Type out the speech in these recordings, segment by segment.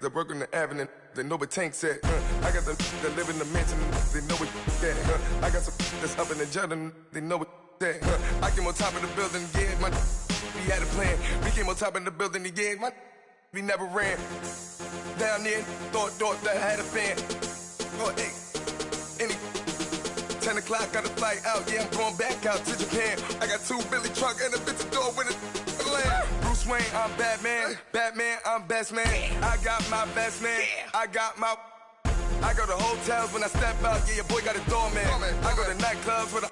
that work on the avenue, they know what Tank said. I got the that live in the mansion, they know what that. I got some that's up in the jungle, they know what that. I came on top of the building, yeah, my we had a plan. We came on top of the building, yeah, my we never ran. Down there, thought that I had a fan. Oh, hey, any 10 o'clock, got a flight out, yeah, I'm going back out to Japan. I got 2 Billy truck and a bitch door with a land. Bruce Wayne, I'm Batman. Batman, I'm best man. I got my best man. I go to hotels when I step out, yeah, your boy got a doorman. I go to nightclubs with a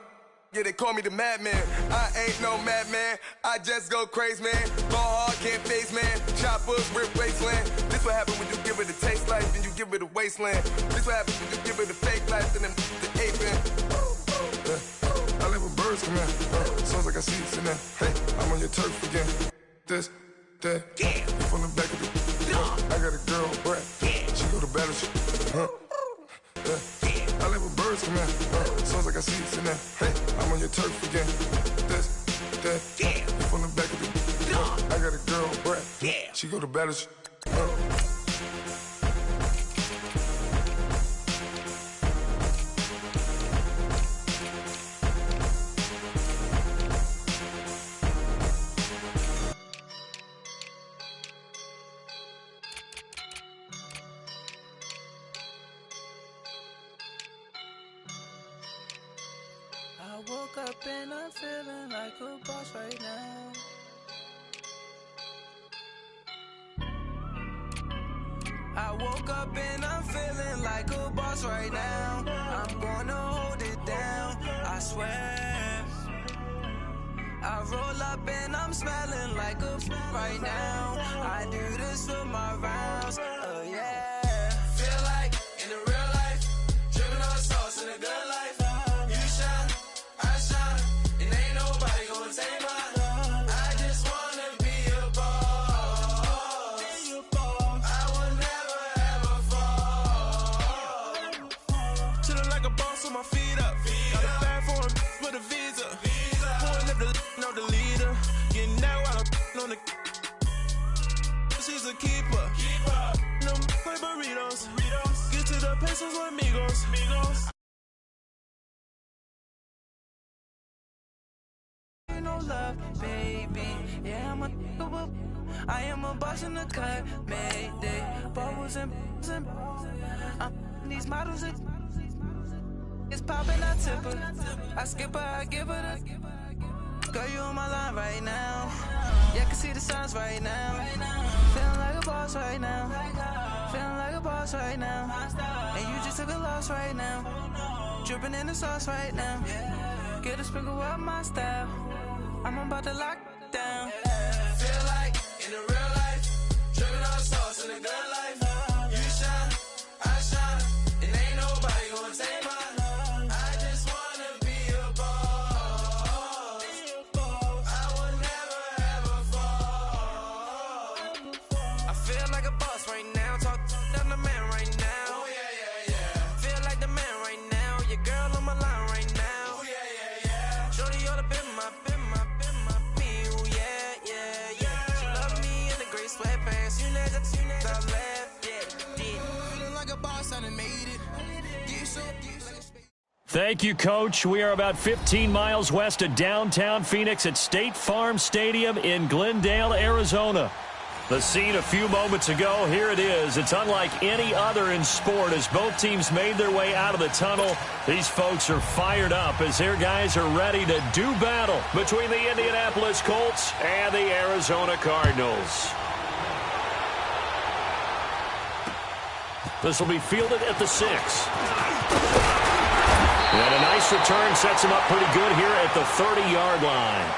yeah, they call me the madman. I ain't no madman, I just go crazy, man. Ball hard, can't face, man. Choppers, rip wasteland. This what happen when you give it a taste life, then you give it a wasteland. This what happen when you give it a fake life, then the ape in. I live with birds come in. Sounds like I see it in there. Hey, I'm on your turf again. This, that, from the back of the I got a girl, Brad. She go to battle shit. I live with birds come in. Sounds like I see it in there. Hey, I'm on your turf again. This, that, from the back of the I got a girl, Brad. She go to battle shit. I woke up and I'm feeling like a boss right now. I woke up and I'm feeling like a boss right now. I'm gonna hold it down, I swear. I roll up and I'm smelling like a right now. I do this for my rounds, oh yeah. Feel like in the real life, dripping on sauce in a good life. You shine, I shine, and ain't nobody gonna take mine. I just wanna be a boss. I will never ever fall. Chillin' like a boss with my feet up. Got a bag for him with a visa. Pulling up the no the leader. Getting that while I'm on the. She's a keeper. No play burritos. Get to the pesos with amigos. No love, baby. Yeah, I am a boss in the cut. Mayday. Bubbles and these models. It's popping, I tip her. I skip her, I give her the. Girl, you on my line right now. Yeah, I can see the signs right now. Feeling like a boss right now. Feeling like a boss right now. And you just took a loss right now. Dripping in the sauce right now. Get a sprinkle up my style. I'm about to lock down. Feel like in the real life, dripping on sauce in a good life. You shine, I shine, and ain't nobody gonna take mine. I just wanna be a boss. I will never ever fall. I feel like a boss right now. Talk to the man right now. Oh yeah. Feel like the man right now. Your girl on my line right now. Oh yeah. Shorty ought to be my me. Oh yeah. She love me in the gray sweatpants. You never left. Yeah. Feeling like a boss, I done made it. Get so Thank you, Coach. We are about 15 miles west of downtown Phoenix at State Farm Stadium in Glendale, Arizona. The scene a few moments ago, here it is. It's unlike any other in sport as both teams made their way out of the tunnel. These folks are fired up as their guys are ready to do battle between the Indianapolis Colts and the Arizona Cardinals. This will be fielded at the 6. And a nice return sets him up pretty good here at the 30-yard line.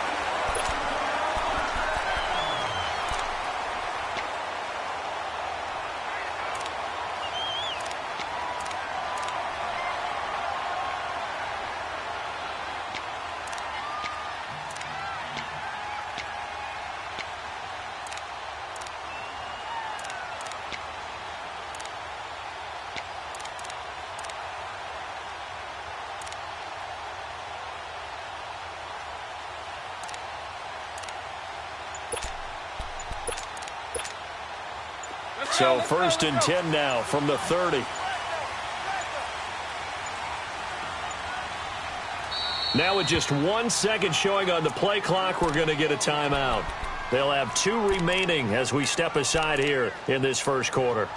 So 1st and 10 now from the 30. Now with just 1 second showing on the play clock, we're going to get a timeout. They'll have 2 remaining as we step aside here in this first quarter.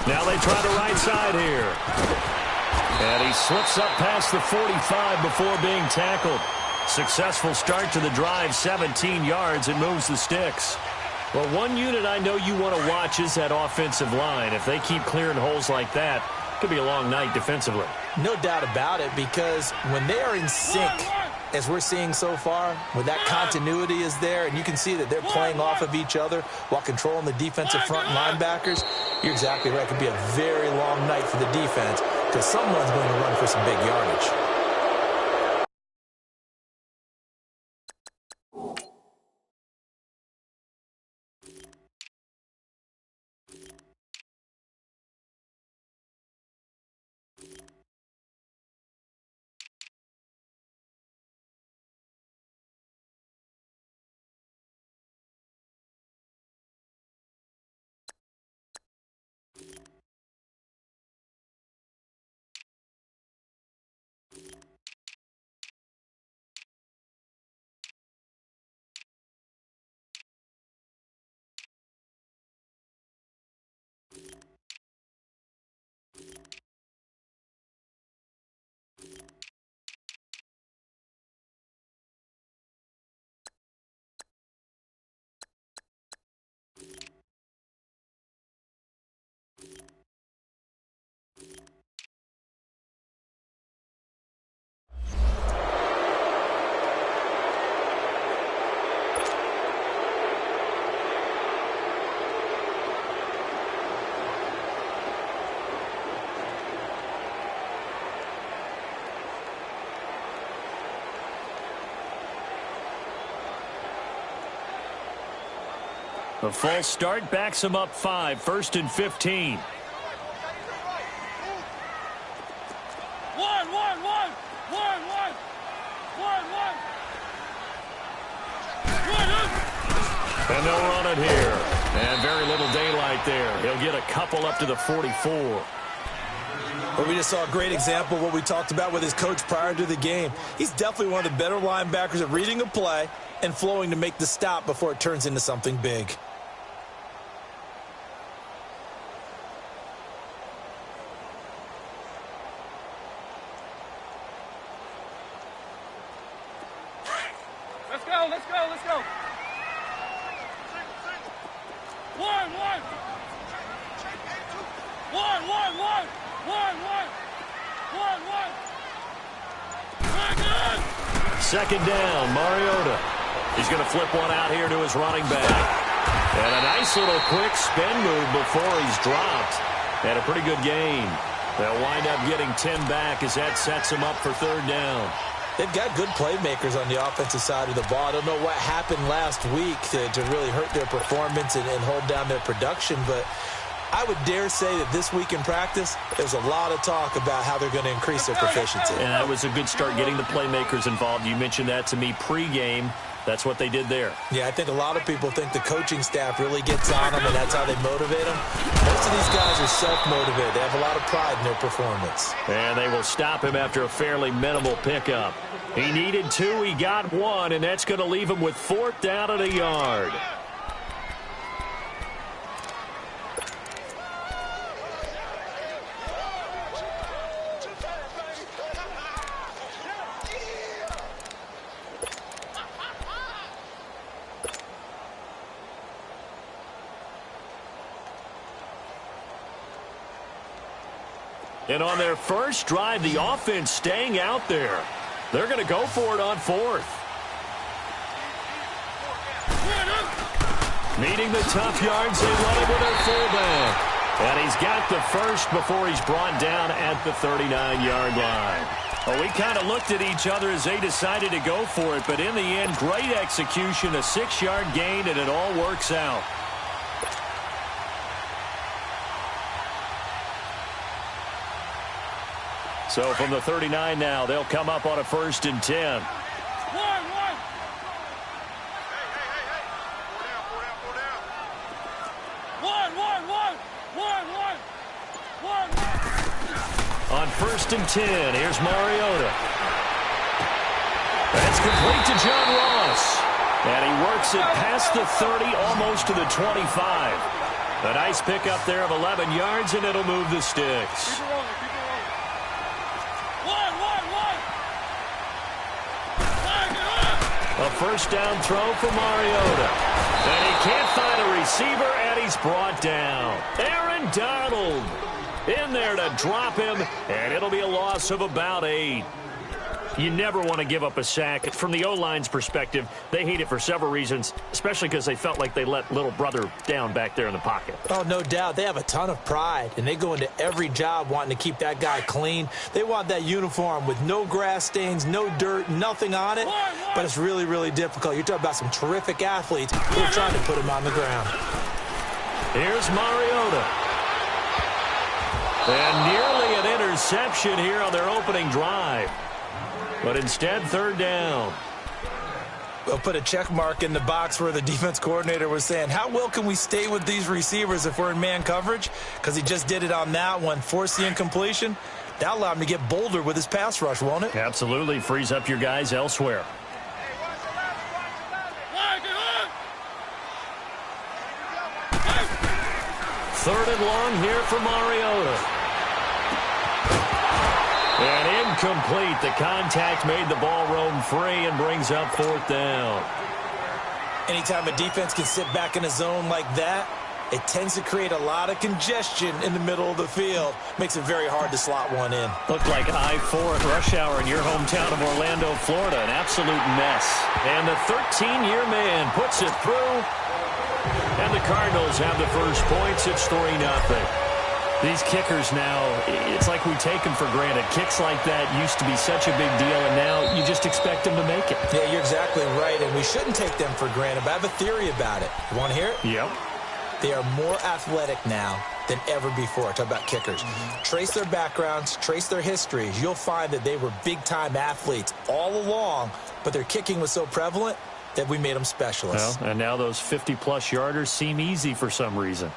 Now they try the right side here. And he slips up past the 45 before being tackled. Successful start to the drive, 17 yards, and moves the sticks. Well, one unit I know you want to watch is that offensive line. If they keep clearing holes like that, it could be a long night defensively. No doubt about it, because when they are in sync, as we're seeing so far, when that continuity is there, and you can see that they're playing off of each other while controlling the defensive front linebackers, you're exactly right. It could be a very long night for the defense because someone's going to run for some big yardage. The false start backs him up 5, 1st and 15. And they'll run it here. And very little daylight there. He'll get a couple up to the 44. Well, we just saw a great example of what we talked about with his coach prior to the game. He's definitely one of the better linebackers at reading a play and flowing to make the stop before it turns into something big. Let's go. One. Second down, Mariota. He's going to flip one out here to his running back. And a nice little quick spin move before he's dropped. And a pretty good gain. They'll wind up getting 10 back as that sets him up for third down. They've got good playmakers on the offensive side of the ball. I don't know what happened last week to really hurt their performance and hold down their production, but I would dare say that this week in practice, there's a lot of talk about how they're going to increase their proficiency. And that was a good start getting the playmakers involved. You mentioned that to me pregame. That's what they did there. Yeah, I think a lot of people think the coaching staff really gets on them, and that's how they motivate them. Most of these guys are self-motivated. They have a lot of pride in their performance. And they will stop him after a fairly minimal pickup. He needed 2, he got 1, and that's going to leave him with 4th down and a yard. And on their first drive, the offense staying out there. They're going to go for it on fourth. Needing the tough yards, they run it with their fullback. And he's got the first before he's brought down at the 39-yard line. Well, we kind of looked at each other as they decided to go for it, but in the end, great execution, a 6-yard gain, and it all works out. So from the 39 now, they'll come up on a 1st and 10. On 1st and 10, here's Mariota. That's complete to John Ross. And he works it past the 30, almost to the 25. A nice pickup there of 11 yards, and it'll move the sticks. A 1st down throw for Mariota. And he can't find a receiver, and he's brought down. Aaron Donald in there to drop him, and it'll be a loss of about 8. You never want to give up a sack. From the O-line's perspective, they hate it for several reasons, especially because they felt like they let little brother down back there in the pocket. Oh, no doubt. They have a ton of pride, and they go into every job wanting to keep that guy clean. They want that uniform with no grass stains, no dirt, nothing on it, but it's really, really difficult. You're talking about some terrific athletes who are trying to put him on the ground. Here's Mariota. And nearly an interception here on their opening drive. But instead, 3rd down. We'll put a check mark in the box where the defense coordinator was saying, how well can we stay with these receivers if we're in man coverage? Because he just did it on that one, forced the incompletion. That'll allow him to get bolder with his pass rush, won't it? Absolutely. Frees up your guys elsewhere. 3rd and long here for Mariota. And incomplete. The contact made the ball roam free and brings up 4th down. Anytime a defense can sit back in a zone like that, it tends to create a lot of congestion in the middle of the field. Makes it very hard to slot one in. Looked like I-4 at rush hour in your hometown of Orlando, Florida. An absolute mess. And the 13-year man puts it through. And the Cardinals have the first points. It's 3-0. These kickers now, it's like we take them for granted. Kicks like that used to be such a big deal, and now you just expect them to make it. Yeah, you're exactly right, and we shouldn't take them for granted, but I have a theory about it. You want to hear it? Yep. They are more athletic now than ever before. Talk about kickers. Trace their backgrounds, trace their histories. You'll find that they were big-time athletes all along, but their kicking was so prevalent that we made them specialists. Well, and now those 50-plus yarders seem easy for some reason.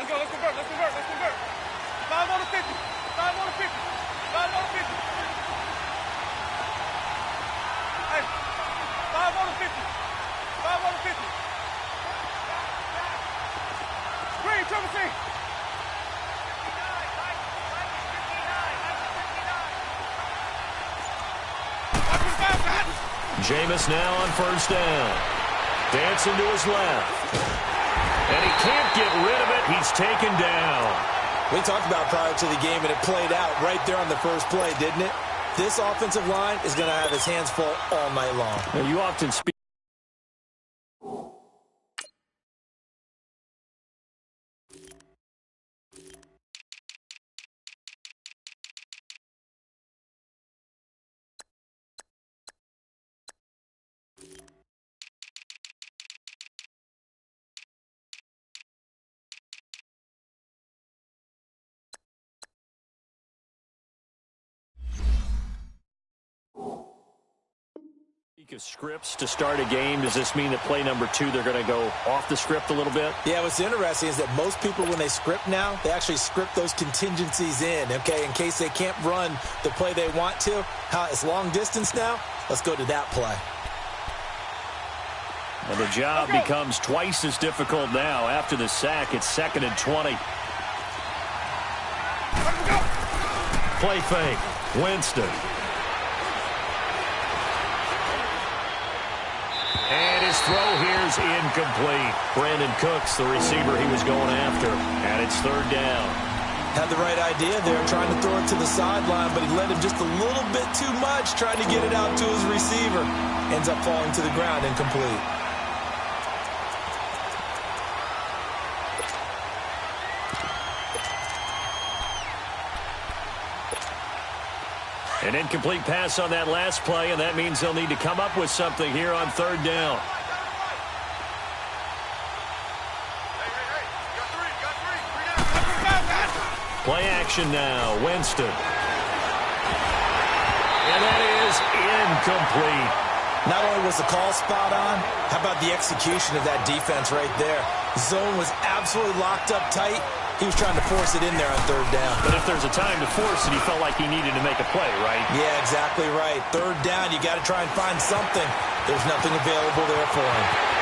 Let's convert. 5 on the 50. 5 on the 50. 5 on the 50. Hey, 5 on the 50. 5 on the 50. Green, triple T. Jameis now on 1st down. Dancing to his left. And he can't get rid of it. He's taken down. We talked about prior to the game, and it played out right there on the first play, didn't it? This offensive line is going to have his hands full all night long. Now, you often speak. Of scripts to start a game. Does this mean that play number 2 they're going to go off the script a little bit? Yeah, what's interesting is that most people, when they script now, they actually script those contingencies in, okay, in case they can't run the play they want to. How it's long distance now, let's go to that play. And the job becomes twice as difficult now after the sack. It's 2nd and 20. Play fake. Winston. And his his throw here's incomplete. Brandon Cooks, the receiver he was going after, and it's third down. Had the right idea there, trying to throw it to the sideline, but he led him just a little bit too much, trying to get it out to his receiver. Ends up falling to the ground, incomplete. An incomplete pass on that last play, and that means they'll need to come up with something here on third down. Play action now. Winston. And that is incomplete. Not only was the call spot on, how about the execution of that defense right there? Zone was absolutely locked up tight. He was trying to force it in there on third down. But if there's a time to force it, he felt like he needed to make a play, right? Yeah, exactly right. Third down, you got to try and find something. There's nothing available there for him.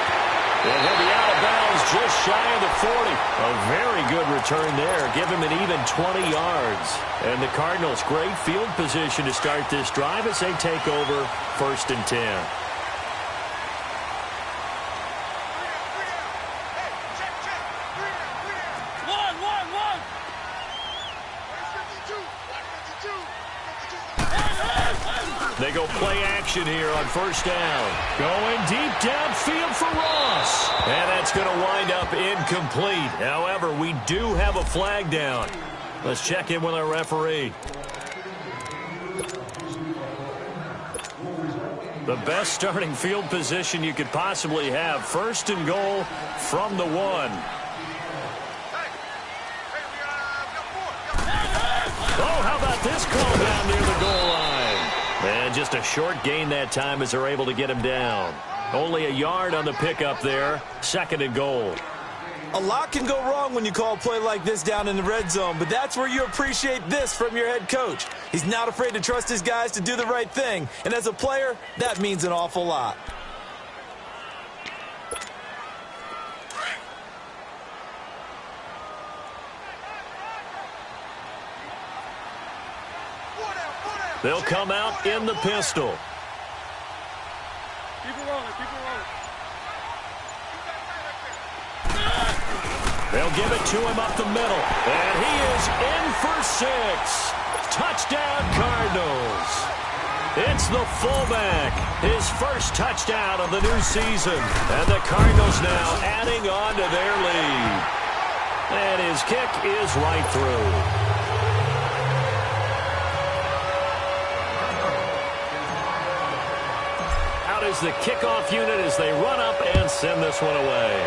And he'll be out of bounds just shy of the 40. A very good return there. Give him an even 20 yards. And the Cardinals, great field position to start this drive as they take over 1st and 10. They go play action here on 1st down. Going deep downfield for Ross. And that's going to wind up incomplete. However, we do have a flag down. Let's check in with our referee. The best starting field position you could possibly have. 1st and goal from the 1. Oh, how about this call down near the goal line? And just a short gain that time as they're able to get him down. Only a yard on the pickup there. 2nd and goal. A lot can go wrong when you call a play like this down in the red zone, but that's where you appreciate this from your head coach. He's not afraid to trust his guys to do the right thing, and as a player, that means an awful lot. They'll come out in the pistol. Keep it rolling, keep it rolling. They'll give it to him up the middle. And he is in for 6. Touchdown, Cardinals. It's the fullback. His first touchdown of the new season. And the Cardinals now adding on to their lead. And his kick is right through. Is the kickoff unit as they run up and send this one away.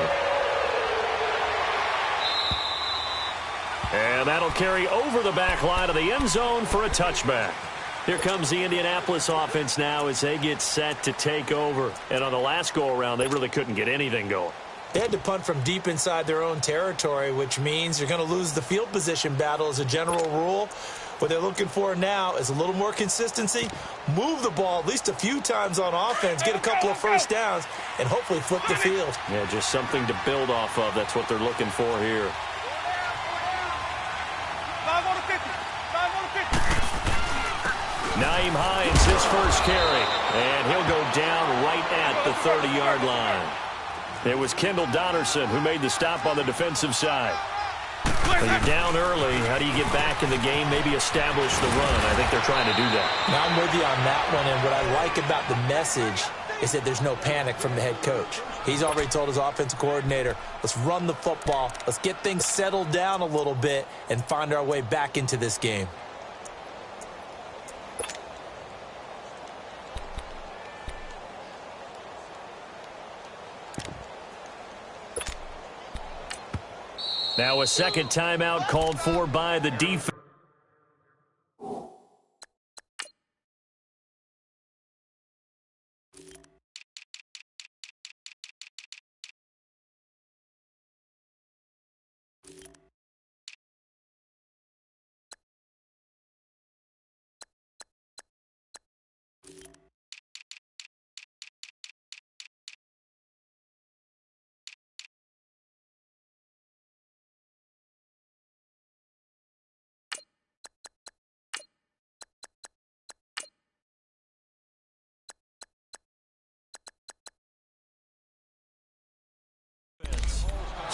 And that'll carry over the back line of the end zone for a touchback. Here comes the Indianapolis offense now as they get set to take over. And on the last go-around, they really couldn't get anything going. They had to punt from deep inside their own territory, which means you're going to lose the field position battle as a general rule. What they're looking for now is a little more consistency, move the ball at least a few times on offense, get a couple of first downs, and hopefully flip the field. Yeah, just something to build off of. That's what they're looking for here. 5 on the 50. 5 on the 50. Naeem Hines, his first carry, and he'll go down right at the 30-yard line. It was Kendall Donnerson who made the stop on the defensive side. When you're down early, how do you get back in the game, maybe establish the run? I think they're trying to do that. Now I'm with you on that one, and what I like about the message is that there's no panic from the head coach. He's already told his offensive coordinator, let's run the football, let's get things settled down a little bit and find our way back into this game. Now a second timeout called for by the defense.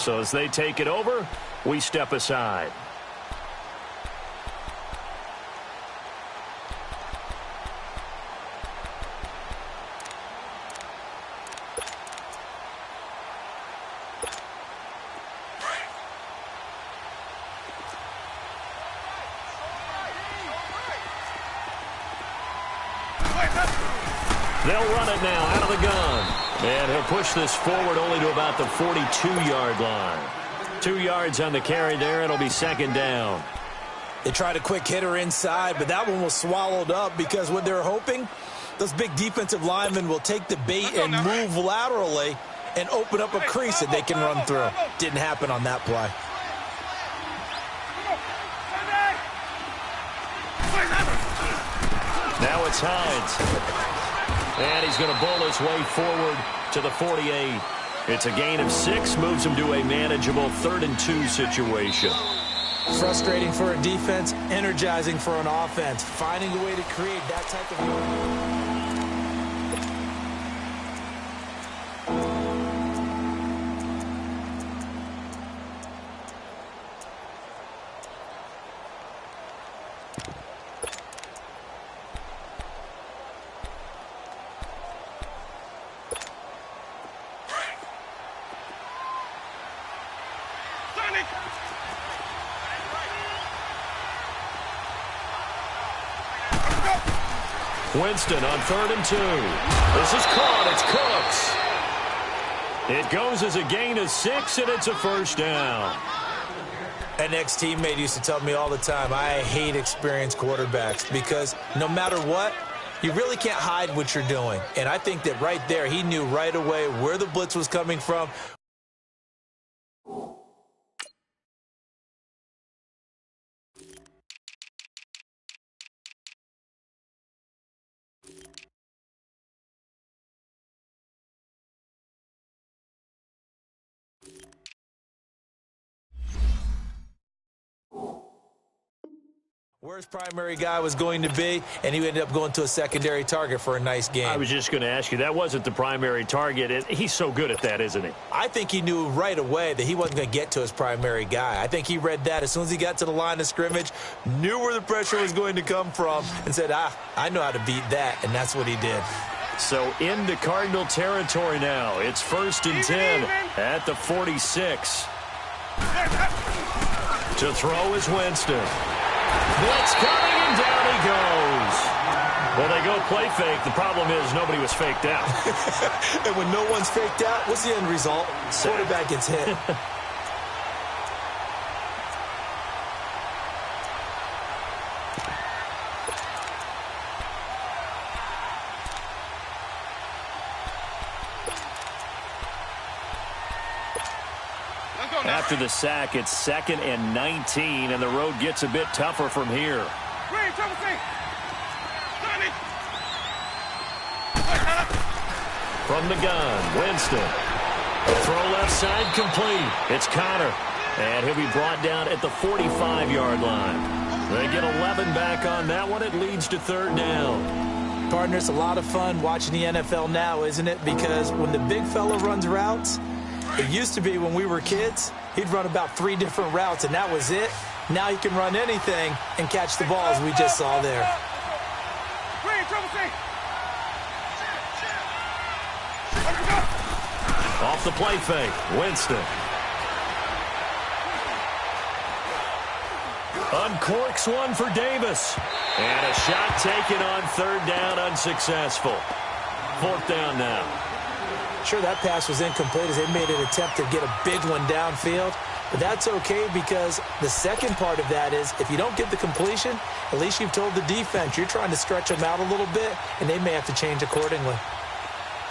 So as they take it over, we step aside. They'll run it now out of the gun. And he'll push this forward only to about the 42-yard line. 2 yards on the carry there. It'll be second down. They tried a quick hitter inside, but that one was swallowed up because what they're hoping, those big defensive linemen will take the bait and move laterally and open up a crease that they can run through. Didn't happen on that play. Now it's Hines. And he's going to bowl his way forward to the 48. It's a gain of 6, moves him to a manageable 3rd and 2 situation. Frustrating for a defense, energizing for an offense. Finding a way to create that type of... Winston on 3rd and 2. This is caught. It's Cooks. It goes as a gain of 6, and it's a first down. An ex-teammate used to tell me all the time, I hate experienced quarterbacks because no matter what, you really can't hide what you're doing. And I think that right there, he knew right away where the blitz was coming from. Where his primary guy was going to be, and he ended up going to a secondary target for a nice game. I was just going to ask you, that wasn't the primary target. He's so good at that, isn't he? I think he knew right away that he wasn't going to get to his primary guy. I think he read that as soon as he got to the line of scrimmage, knew where the pressure was going to come from, and said, I know how to beat that, and that's what he did. So into Cardinal territory now. It's 1st and 10 at the 46. To throw is Winston. Blitz coming, and down he goes. Well, they go play fake. The problem is nobody was faked out. And when no one's faked out, what's the end result? Quarterback gets hit. After the sack, it's 2nd and 19, and the road gets a bit tougher from here. From the gun, Winston. Throw left side complete. It's Connor, and he'll be brought down at the 45-yard line. They get 11 back on that one. It leads to 3rd down. Partner, it's a lot of fun watching the NFL now, isn't it? Because when the big fella runs routes, it used to be when we were kids, he'd run about 3 different routes, and that was it. Now he can run anything and catch the ball, as we just saw there. Off the play fake, Winston. Uncorks one for Davis. And a shot taken on 3rd down, unsuccessful. 4th down now. Sure, that pass was incomplete as they made an attempt to get a big one downfield. But that's okay because the second part of that is if you don't get the completion, at least you've told the defense you're trying to stretch them out a little bit, and they may have to change accordingly.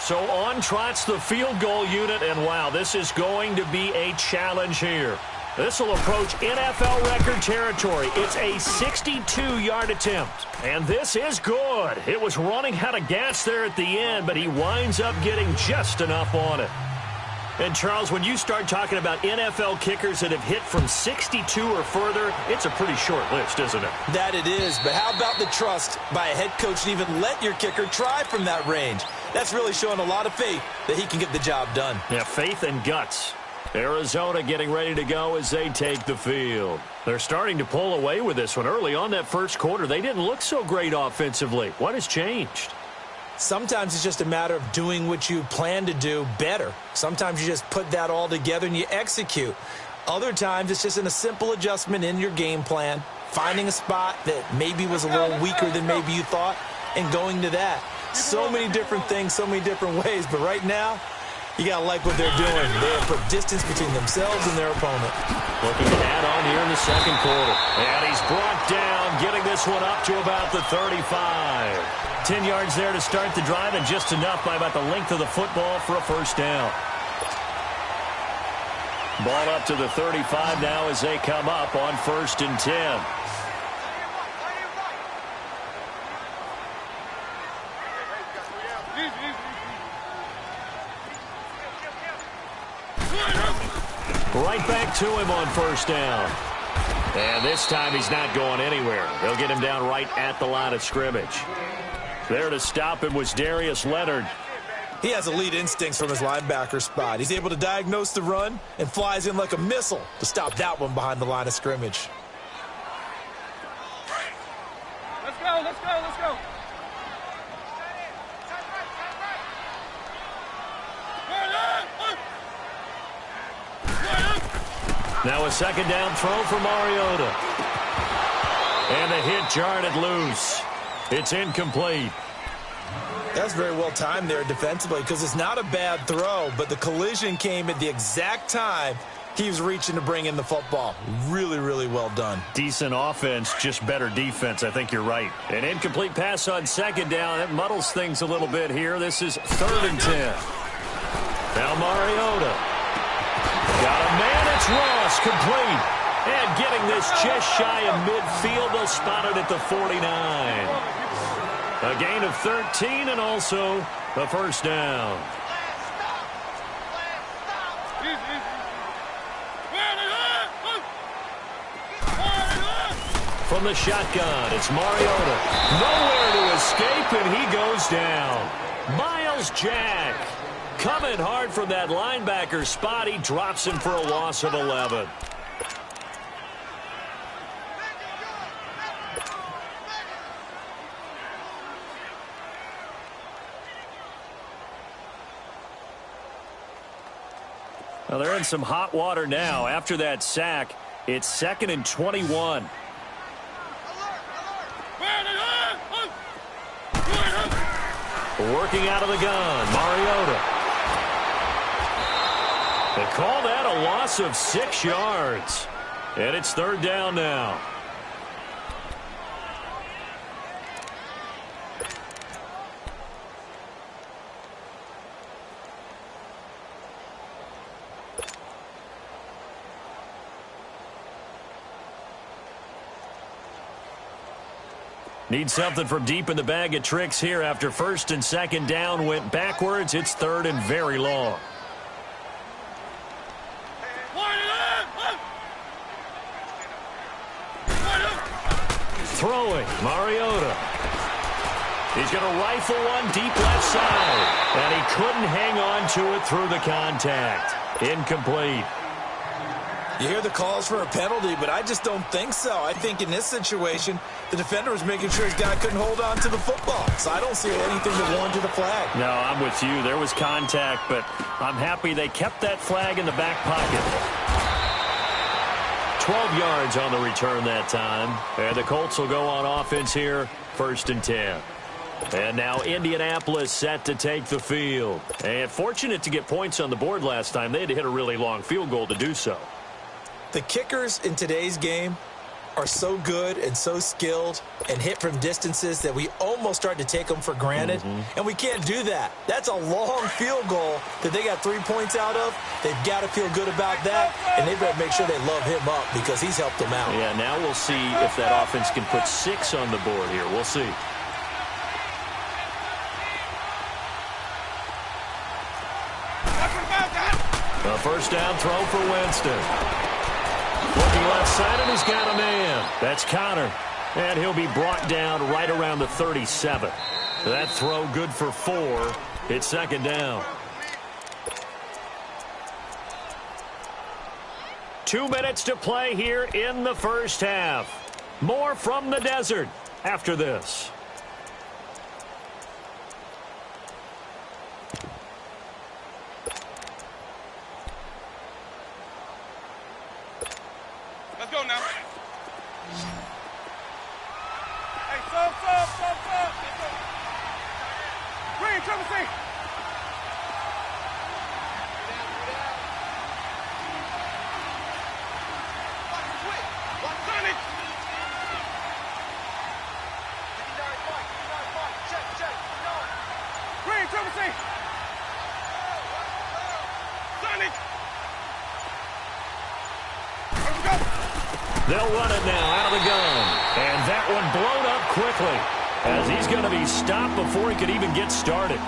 So on trots the field goal unit, and wow, this is going to be a challenge here. This will approach NFL record territory. It's a 62-yard attempt, and this is good. It was running out of gas there at the end, but he winds up getting just enough on it. And, Charles, when you start talking about NFL kickers that have hit from 62 or further, it's a pretty short list, isn't it? That it is, but how about the trust by a head coach to even let your kicker try from that range? That's really showing a lot of faith that he can get the job done. Yeah, faith and guts. Arizona getting ready to go as they take the field. They're starting to pull away with this one. Early on that first quarter, they didn't look so great offensively. What has changed? Sometimes it's just a matter of doing what you plan to do better. Sometimes you just put that all together and you execute. Other times it's just a simple adjustment in your game plan, finding a spot that maybe was a little weaker than maybe you thought, and going to that. So many different things, so many different ways, but right now, you got to like what they're doing. They have put distance between themselves and their opponent. Looking to add on here in the second quarter. And he's brought down, getting this one up to about the 35. 10 yards there to start the drive, and just enough by about the length of the football for a first down. Ball up to the 35 now as they come up on 1st and 10. Right back to him on 1st down. And this time he's not going anywhere. They'll get him down right at the line of scrimmage. There to stop him was Darius Leonard. He has elite instincts from his linebacker spot. He's able to diagnose the run and flies in like a missile to stop that one behind the line of scrimmage. Let's go, let's go, let's go. Now a second down throw for Mariota. And the hit jarred it loose. It's incomplete. That's very well timed there defensively, because it's not a bad throw, but the collision came at the exact time he was reaching to bring in the football. Really, really well done. Decent offense, just better defense. I think you're right. An incomplete pass on second down. That muddles things a little bit here. This is 3rd and 10. Now Mariota. Got a man. It's Ross, complete. And getting this just shy of midfield. They'll spot it at the 49. A gain of 13 and also a first down. From the shotgun, it's Mariota. Nowhere to escape, and he goes down. Miles Jack coming hard from that linebacker spot. He drops him for a loss of 11. Well, they're in some hot water now. After that sack, it's 2nd and 21. Working out of the gun, Mariota. They call that a loss of 6 yards. And it's 3rd down now. Need something from deep in the bag of tricks here after 1st and 2nd down went backwards. It's 3rd and very long. Throwing, Mariota. He's going to rifle one deep left side. And he couldn't hang on to it through the contact. Incomplete. You hear the calls for a penalty, but I just don't think so. I think in this situation, the defender was making sure his guy couldn't hold on to the football. So I don't see anything that warranted a flag. No, I'm with you. There was contact, but I'm happy they kept that flag in the back pocket. 12 yards on the return that time. And the Colts will go on offense here, 1st and 10. And now Indianapolis set to take the field. And fortunate to get points on the board last time. They had to hit a really long field goal to do so. The kickers in today's game are so good and so skilled and hit from distances that we almost start to take them for granted. And we can't do that. That's a long field goal that they got 3 points out of. They've got to feel good about that, and they've got to make sure they love him up because he's helped them out. Yeah, now we'll see if that offense can put 6 on the board here. We'll see. A first down throw for Winston. Looking left side, and he's got a man. That's Connor. And he'll be brought down right around the 37. That throw good for 4. It's 2nd down. 2 minutes to play here in the first half. More from the desert after this. Let's go now. Hey, sub. Let's go. Green, triple C. Green, triple C. Sonic. Let's go. They'll run it now out of the gun. And that one blown up quickly as he's going to be stopped before he could even get started.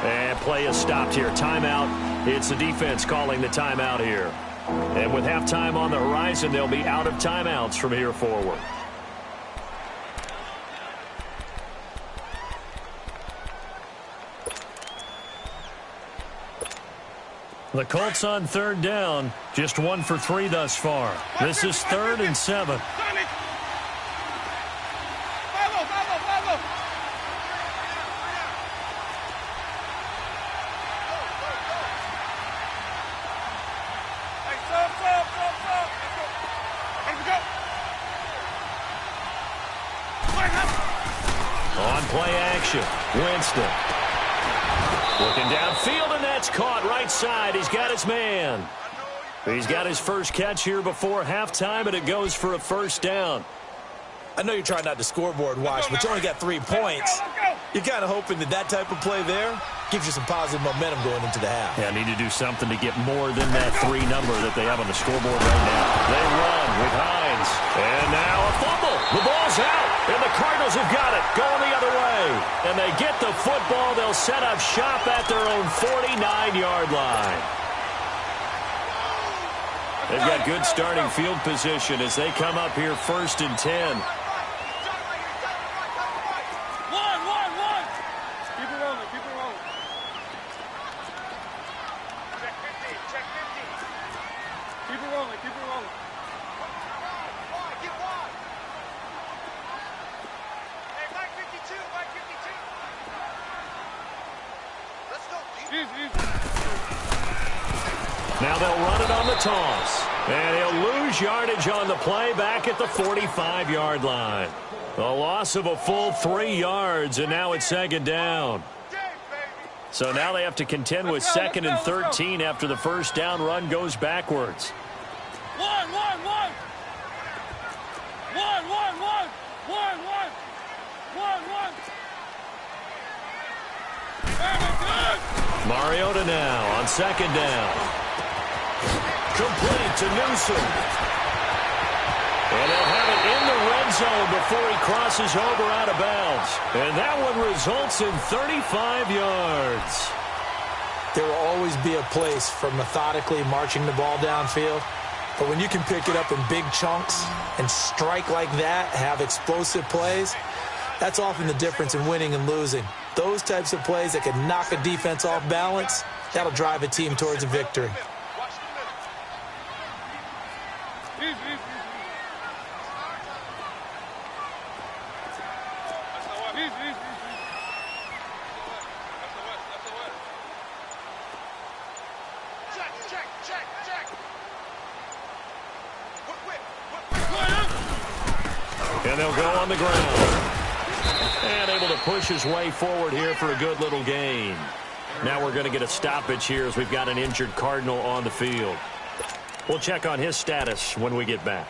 And play is stopped here. Timeout. It's the defense calling the timeout here. And with halftime on the horizon, they'll be out of timeouts from here forward. The Colts on third down, just 1 for 3 thus far. This is 3rd and 7. Sonic. Follow. Hey, sub. Let's go. On play action, Winston. Looking downfield, and that's caught right side. He's got his man. He's got his first catch here before halftime, and it goes for a first down. I know you're trying not to scoreboard watch, but you only got 3 points. You're kind of hoping that type of play there gives you some positive momentum going into the half. Yeah, need to do something to get more than that 3 number that they have on the scoreboard right now. They run with Hines. And now a fumble. The ball's out. And the Cardinals have got it. Going the other way. And they get the football. They'll set up shop at their own 49-yard line. They've got good starting field position as they come up here 1st and 10. Now they'll run it on the toss. And he'll lose yardage on the play back at the 45-yard line. A loss of a full 3 yards, and now it's 2nd down. So now they have to contend with 2nd and 13 after the first down run goes backwards. One. Mariota now on 2nd down. Complete to Newsom. And they'll have it in the red zone before he crosses over out of bounds. And that one results in 35 yards. There will always be a place for methodically marching the ball downfield. But when you can pick it up in big chunks and strike like that, have explosive plays, that's often the difference in winning and losing. Those types of plays that can knock a defense off balance, that'll drive a team towards a victory. And they'll go on the ground. And able to push his way forward here for a good little gain. Now we're going to get a stoppage here as we've got an injured Cardinal on the field. We'll check on his status when we get back.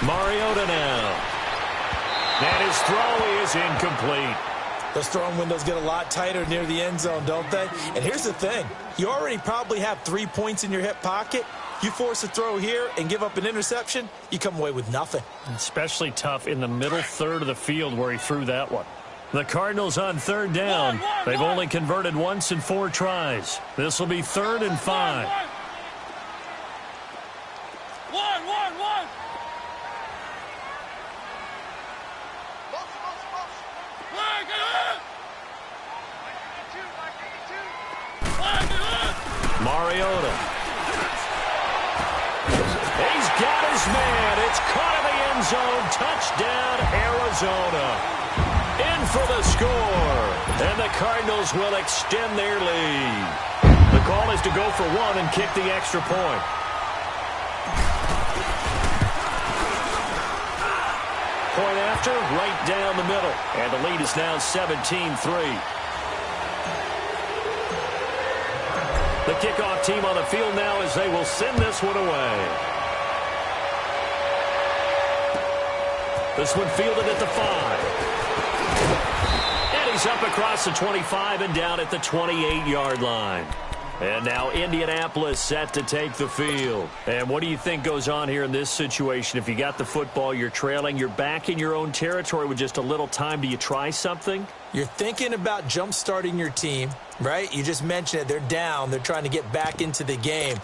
Mariota now. And his throw is incomplete. Those throwing windows get a lot tighter near the end zone, don't they? And here's the thing. You already probably have 3 points in your hip pocket. You force a throw here and give up an interception, you come away with nothing. Especially tough in the middle third of the field where he threw that one. The Cardinals on third down. They've only converted once in 4 tries. This will be 3rd and 5. Mariota. He's got his man. It's caught in the end zone. Touchdown, Arizona. In for the score. And the Cardinals will extend their lead. The call is to go for 1 and kick the extra point. Point after, right down the middle. And the lead is now 17-3. The kickoff team on the field now as they will send this one away. This one fielded at the 5. And he's up across the 25 and down at the 28-yard line. And now Indianapolis set to take the field. And what do you think goes on here in this situation? If you got the football, you're trailing, you're back in your own territory with just a little time. Do you try something? You're thinking about jump-starting your team, right? You just mentioned it. They're down. They're trying to get back into the game.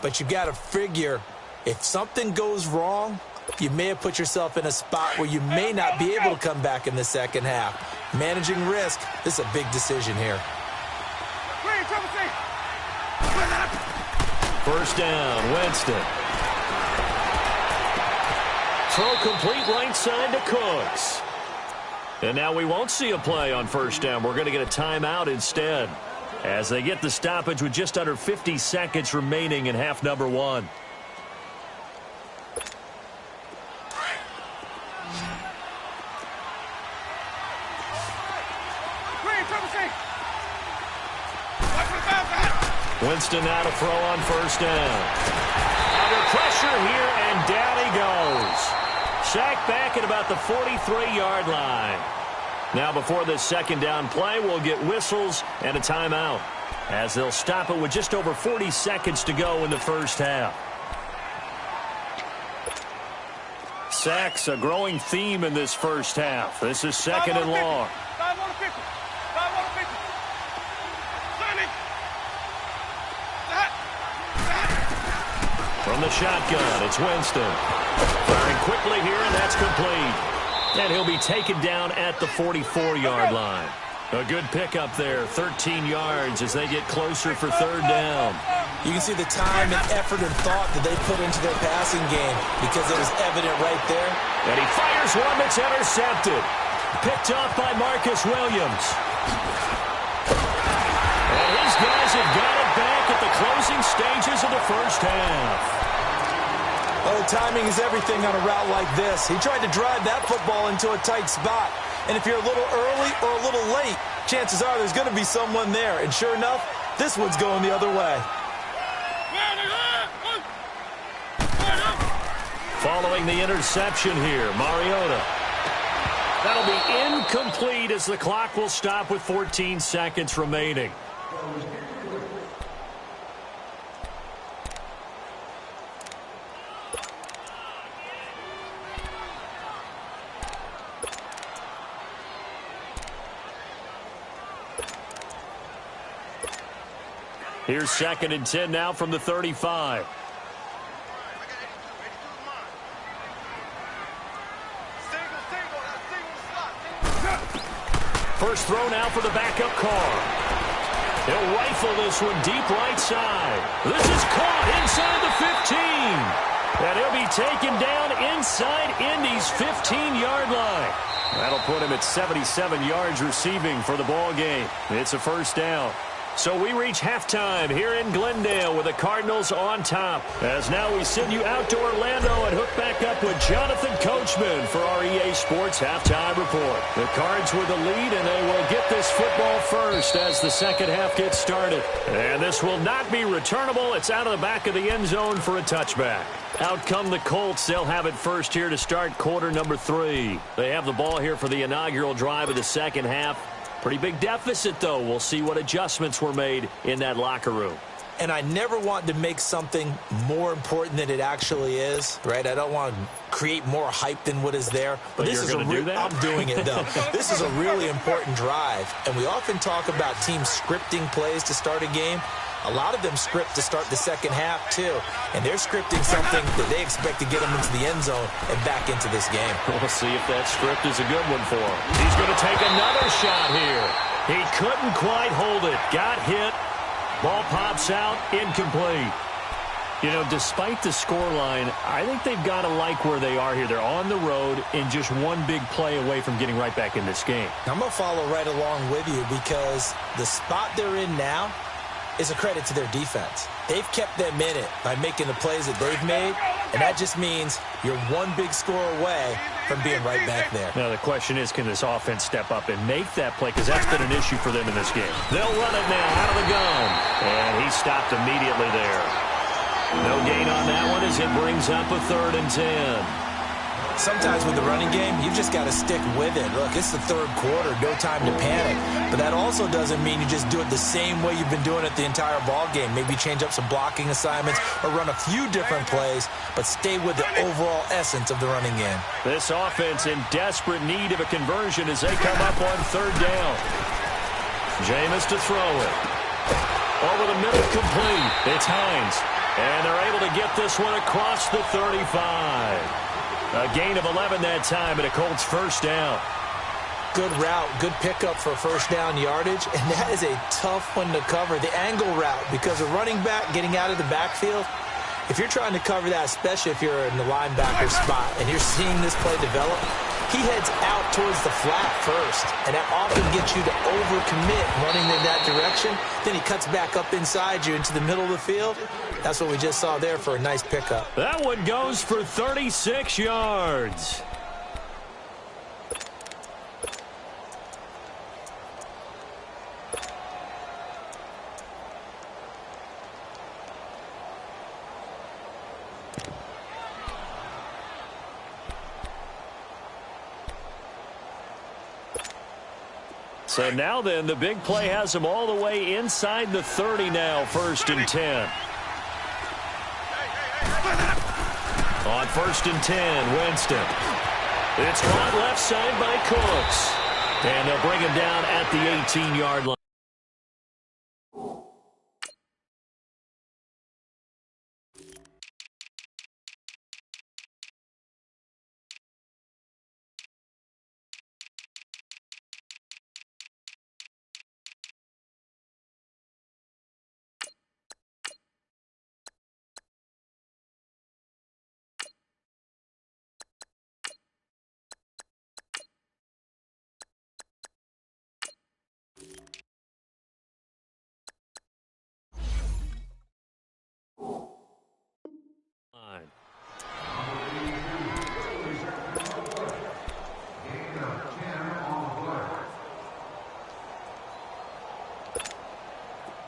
But you've got to figure if something goes wrong, you may have put yourself in a spot where you may not be able to come back in the second half. Managing risk, this is a big decision here. First down, Winston. Throw complete right side to Cooks. And now we won't see a play on first down. We're going to get a timeout instead as they get the stoppage with just under 50 seconds remaining in half number 1. Winston now to throw on first down. Under pressure here, and down he goes. Sacked back at about the 43-yard line. Now before this second down play, we'll get whistles and a timeout as they'll stop it with just over 40 seconds to go in the first half. Sacks, a growing theme in this first half. This is second and long. From the shotgun, it's Winston. Firing quickly here, and that's complete. And he'll be taken down at the 44-yard line. A good pickup there, 13 yards as they get closer for third down. You can see the time and effort and thought that they put into their passing game because it was evident right there. And he fires one that's intercepted. Picked off by Marcus Williams. And his guys have got it back at the closing stages of the first half. Oh, timing is everything on a route like this. He tried to drive that football into a tight spot. And if you're a little early or a little late, chances are there's going to be someone there. And sure enough, this one's going the other way. Following the interception here, Mariota. That'll be incomplete as the clock will stop with 14 seconds remaining. Here's second and 10 now from the 35. First throw now for the backup car. He'll rifle this one deep right side. This is caught inside the 15. And he'll be taken down inside Indy's 15-yard line. That'll put him at 77 yards receiving for the ball game. It's a first down. So we reach halftime here in Glendale with the Cardinals on top. As now we send you out to Orlando and hook back up with Jonathan Coachman for our EA Sports Halftime Report. The Cards with the lead, and they will get this football first as the second half gets started. And this will not be returnable. It's out of the back of the end zone for a touchback. Out come the Colts. They'll have it first here to start quarter number 3. They have the ball here for the inaugural drive of the second half. Pretty big deficit, though. We'll see what adjustments were made in that locker room. And I never want to make something more important than it actually is, right? I don't want to create more hype than what is there. But this you're going to do that? I'm doing it, though. This is a really important drive. And we often talk about teams scripting plays to start a game. A lot of them script to start the second half, too. And they're scripting something that they expect to get them into the end zone and back into this game. We'll see if that script is a good one for him. He's going to take another shot here. He couldn't quite hold it. Got hit. Ball pops out, incomplete. You know, despite the scoreline, I think they've got to like where they are here. They're on the road and just one big play away from getting right back in this game. I'm going to follow right along with you because the spot they're in now is a credit to their defense. They've kept them in it by making the plays that they've made, and that just means you're one big score away from being right back there. Now, the question is, can this offense step up and make that play? Because that's been an issue for them in this game. They'll run it now out of the gun. And he stopped immediately there. No gain on that one as it brings up a 3rd and 10. Sometimes with the running game, you've just got to stick with it. Look, it's the third quarter, no time to panic. But that also doesn't mean you just do it the same way you've been doing it the entire ball game. Maybe change up some blocking assignments or run a few different plays, but stay with the overall essence of the running game. This offense in desperate need of a conversion as they come up on 3rd down. Jameis to throw it. Over the middle, complete. It's Hines. And they're able to get this one across the 35. A gain of 11 that time, and a Colts 1st down. Good route, good pickup for first down yardage, and that is a tough one to cover. The angle route, because a running back getting out of the backfield, if you're trying to cover that, especially if you're in the linebacker spot and you're seeing this play develop, he heads out towards the flat first, and that often gets you to overcommit running in that direction. Then he cuts back up inside you into the middle of the field. That's what we just saw there for a nice pickup. That one goes for 36 yards. So now then, the big play has them all the way inside the 30 now, 1st and 10. On 1st and 10, Winston. It's caught left side by Cooks. And they'll bring him down at the 18-yard line.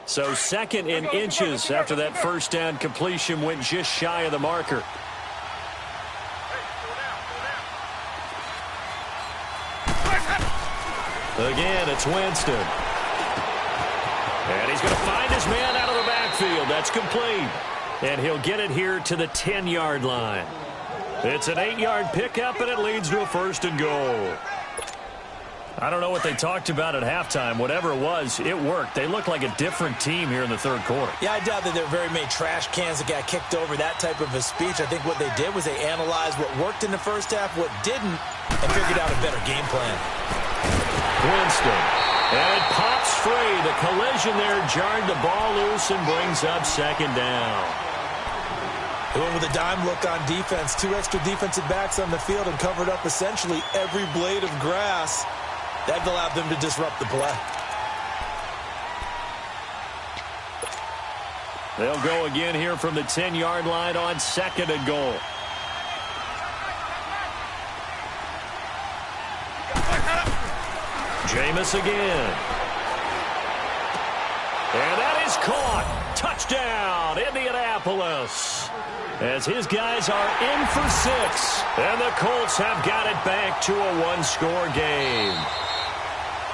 So 2nd and inches after that first down completion went just shy of the marker. Again, it's Winston. And he's going to find his man out of the backfield. That's complete. And he'll get it here to the 10-yard line. It's an 8-yard pickup, and it leads to a 1st and goal. I don't know what they talked about at halftime. Whatever it was, it worked. They look like a different team here in the 3rd quarter. Yeah, I doubt that there are very many trash cans that got kicked over, that type of a speech. I think what they did was they analyzed what worked in the first half, what didn't, and figured out a better game plan. Winston. And it pops free. The collision there jarred the ball loose and brings up 2nd down. They went with a dime look on defense. 2 extra defensive backs on the field and covered up essentially every blade of grass. That allowed them to disrupt the play. They'll go again here from the 10-yard line on 2nd and goal. Jameis again. And that is caught. Touchdown, Indianapolis. As his guys are in for 6. And the Colts have got it back to a 1-score game.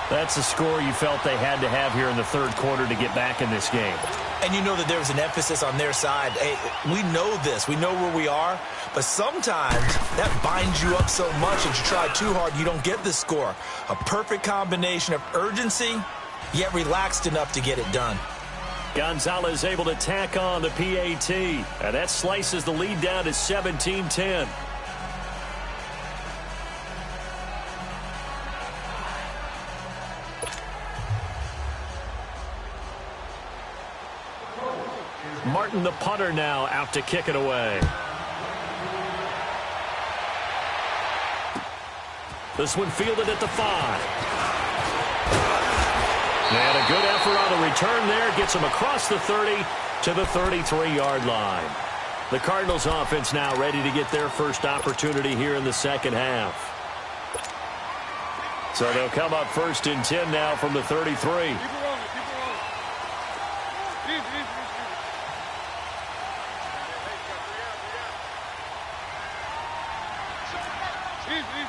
That's the score you felt they had to have here in the third quarter to get back in this game. And you know that there was an emphasis on their side. Hey, we know this. We know where we are. But sometimes that binds you up so much that you try too hard, you don't get the score. A perfect combination of urgency, yet relaxed enough to get it done. Gonzalez able to tack on the PAT. And that slices the lead down to 17-10. Martin, the punter, now out to kick it away. This one fielded at the 5. And a good effort on the return there. Gets him across the 30 to the 33-yard line. The Cardinals offense now ready to get their first opportunity here in the second half. So they'll come up first and 10 now from the 33. Keep it rolling. Easy.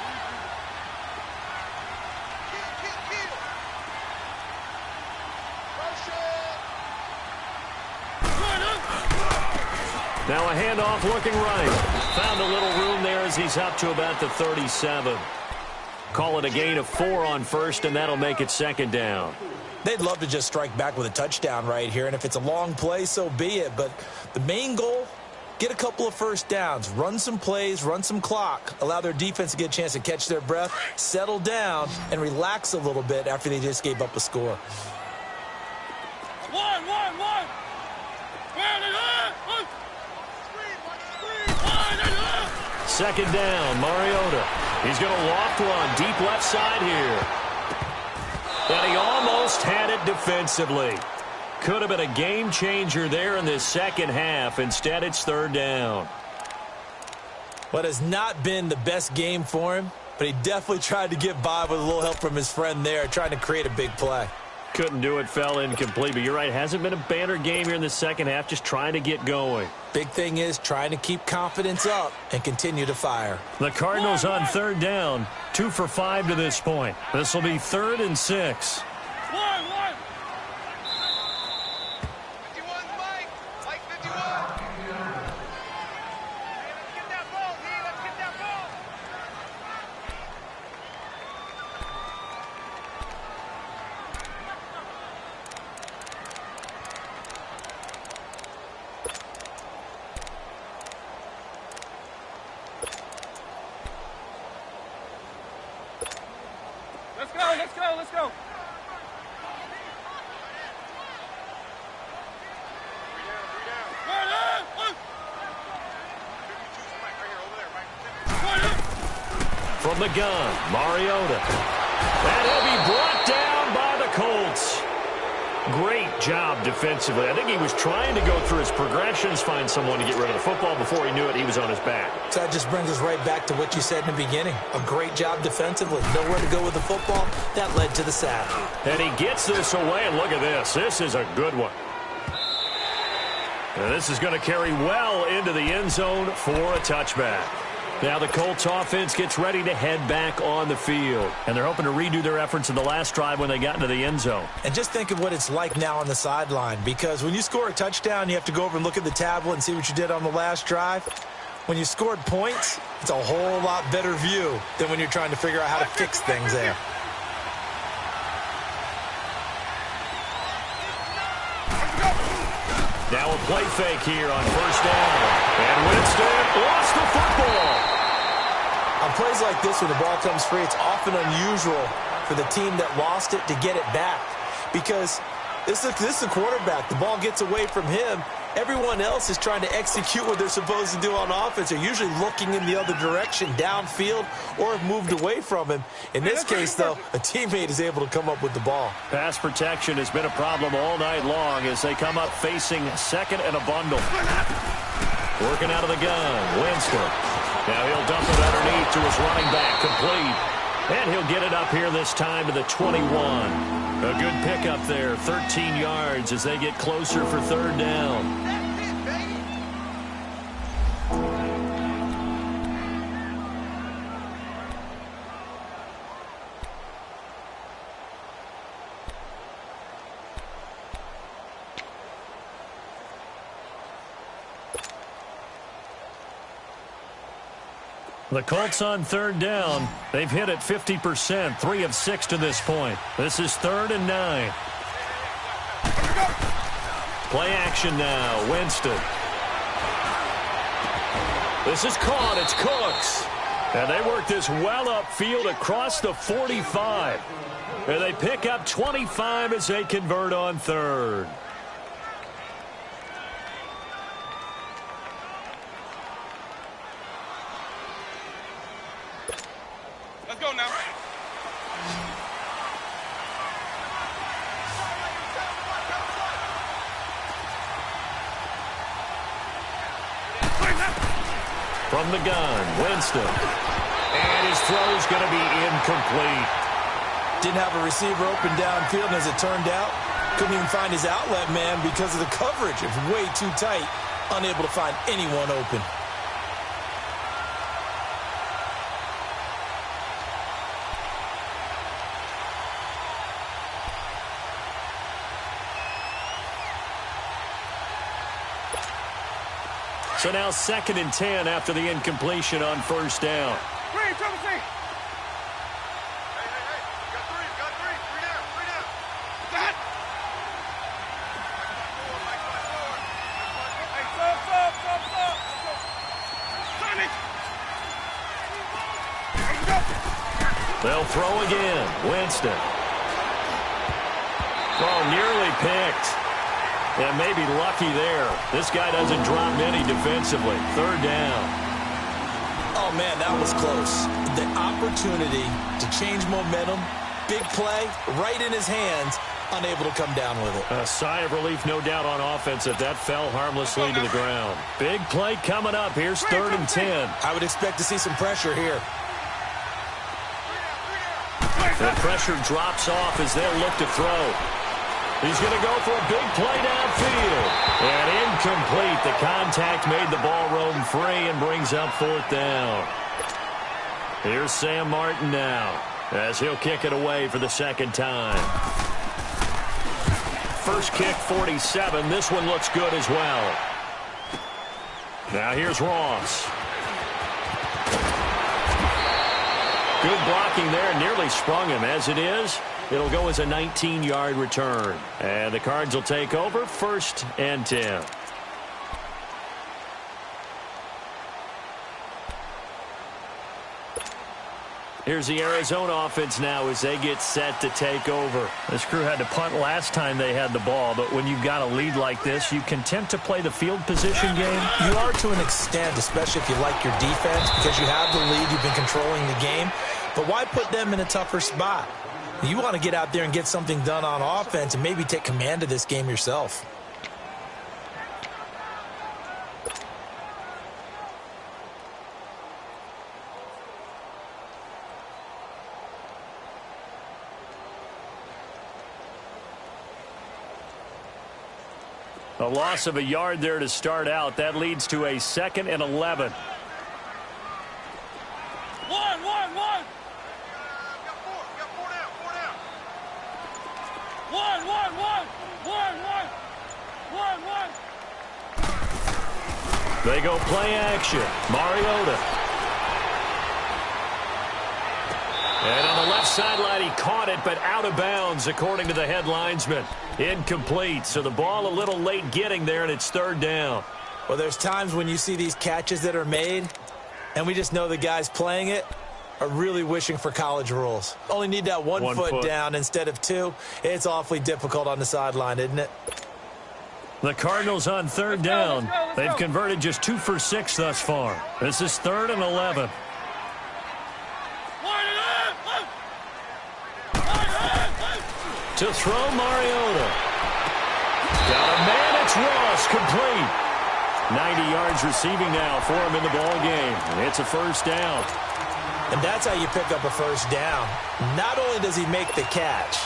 Now a handoff looking right. Found a little room there as he's up to about the 37. Call it a gain of 4 on first, and that'll make it second down. They'd love to just strike back with a touchdown right here, and if it's a long play, so be it. But the main goal, get a couple of first downs, run some plays, run some clock, allow their defense to get a chance to catch their breath, settle down, and relax a little bit after they just gave up a score. One. Second down, Mariota. He's going to loft one deep left side here. And he almost had it defensively. Could have been a game changer there in this second half. Instead, it's third down. What has not been the best game for him, but he definitely tried to get by with a little help from his friend there, trying to create a big play. Couldn't do it, fell incomplete. But you're right, hasn't been a banner game here in the second half, just trying to get going. Big thing is trying to keep confidence up and continue to fire. The Cardinals on third down, 2 for 5 to this point. This will be 3rd and 6. One. 51, Mike 51. Let's get that ball, D. Let's get that ball. Let's go. From the gun, Mariota. And he'll be brought down by the Colts. Great job defensively. I think he was trying to go through his progressions, find someone to get rid of the football. Before he knew it, he was on his back. So that just brings us right back to what you said in the beginning. A great job defensively. Nowhere to go with the football. That led to the sack. And he gets this away, and look at this. This is a good one. And this is going to carry well into the end zone for a touchback. Now the Colts offense gets ready to head back on the field. And they're hoping to redo their efforts in the last drive when they got into the end zone. And just think of what it's like now on the sideline. Because when you score a touchdown, you have to go over and look at the tablet and see what you did on the last drive. When you scored points, it's a whole lot better view than when you're trying to figure out how to fix things there. Now a play fake here on first down. And Winston lost the football. On plays like this, when the ball comes free, it's often unusual for the team that lost it to get it back. Because this is the quarterback. The ball gets away from him. Everyone else is trying to execute what they're supposed to do on offense. They're usually looking in the other direction, downfield, or have moved away from him. In this case, though, a teammate is able to come up with the ball. Pass protection has been a problem all night long as they come up facing second and a bundle. Working out of the gun, Winston. Now he'll dump it underneath to his running back, complete. And he'll get it up here this time to the 21. A good pickup there, 13 yards as they get closer for third down. The Colts on third down. They've hit it 50%, 3 of 6 to this point. This is 3rd and 9. Play action now, Winston. This is caught, it's Cooks. And they work this well upfield across the 45. And they pick up 25 as they convert on 3rd. Let's go now. From the gun, Winston. And his throw's going to be incomplete. Didn't have a receiver open downfield, and as it turned out, couldn't even find his outlet man because of the coverage. It was way too tight, unable to find anyone open. So now 2nd and 10 after the incompletion on 1st down. Green, triple C. Hey. Got three. Three down. That. Hey, stop. They'll throw again. Winston. Oh, nearly picked. And maybe lucky there. This guy doesn't drop many defensively. 3rd down. Oh, man, that was close. The opportunity to change momentum, big play, right in his hands, unable to come down with it. A sigh of relief, no doubt, on offense if that fell harmlessly to the ground. Big play coming up. Here's 3rd and 10. I would expect to see some pressure here. The pressure drops off as they'll look to throw. He's going to go for a big play downfield. And incomplete. The contact made the ball roam free and brings up 4th down. Here's Sam Martin now as he'll kick it away for the 2nd time. First kick, 47. This one looks good as well. Now here's Ross. Good blocking there. Nearly sprung him. As it is, it'll go as a 19-yard return. And the Cards will take over 1st and 10. Here's the Arizona offense now as they get set to take over. This crew had to punt last time they had the ball, but when you've got a lead like this, you content to play the field position game? You are to an extent, especially if you like your defense, because you have the lead, you've been controlling the game. But why put them in a tougher spot? You want to get out there and get something done on offense and maybe take command of this game yourself. A loss of a yard there to start out. That leads to a 2nd and 11. One. Got four down. One. They go play action. Mariota. And on the left sideline, he caught it, but out of bounds, according to the head linesman. Incomplete, so the ball a little late getting there, and it's 3rd down. Well, there's times when you see these catches that are made, and we just know the guys playing it are really wishing for college rules. Only need that one foot down instead of 2. It's awfully difficult on the sideline, isn't it? The Cardinals on 3rd down. They've converted just 2 for 6 thus far. This is 3rd and 11. To throw, Mariota. Got a man, it's Ross, complete. 90 yards receiving now for him in the ball game. It's a 1st down. And that's how you pick up a 1st down. Not only does he make the catch,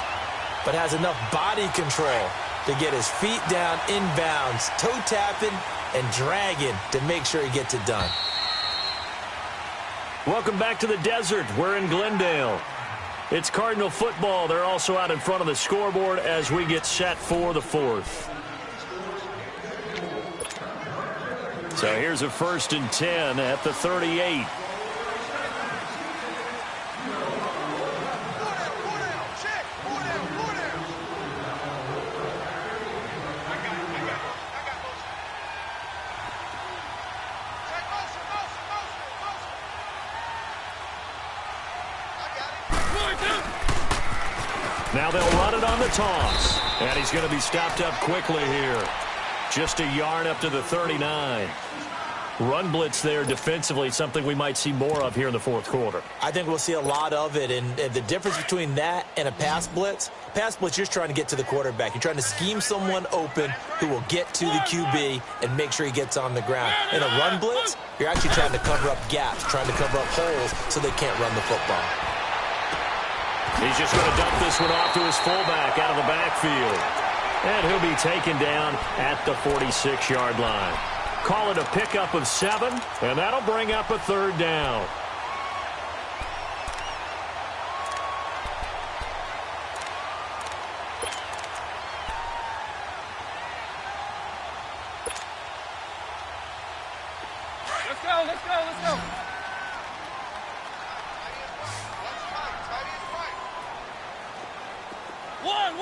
but has enough body control to get his feet down inbounds, toe tapping and dragging to make sure he gets it done. Welcome back to the desert. We're in Glendale. It's Cardinal football. They're also out in front of the scoreboard as we get set for the 4th. So here's a 1st and 10 at the 38. Now they'll run it on the toss. And he's going to be stopped up quickly here. Just a yard up to the 39. Run blitz there defensively, something we might see more of here in the fourth quarter. I think we'll see a lot of it, and the difference between that and a pass blitz, you're just trying to get to the quarterback. You're trying to scheme someone open who will get to the QB and make sure he gets on the ground. In a run blitz, you're actually trying to cover up gaps, trying to cover up holes so they can't run the football. He's just going to dump this one off to his fullback out of the backfield. And he'll be taken down at the 46-yard line. Call it a pickup of 7, and that'll bring up a third down. Let's go, let's go, let's go. One.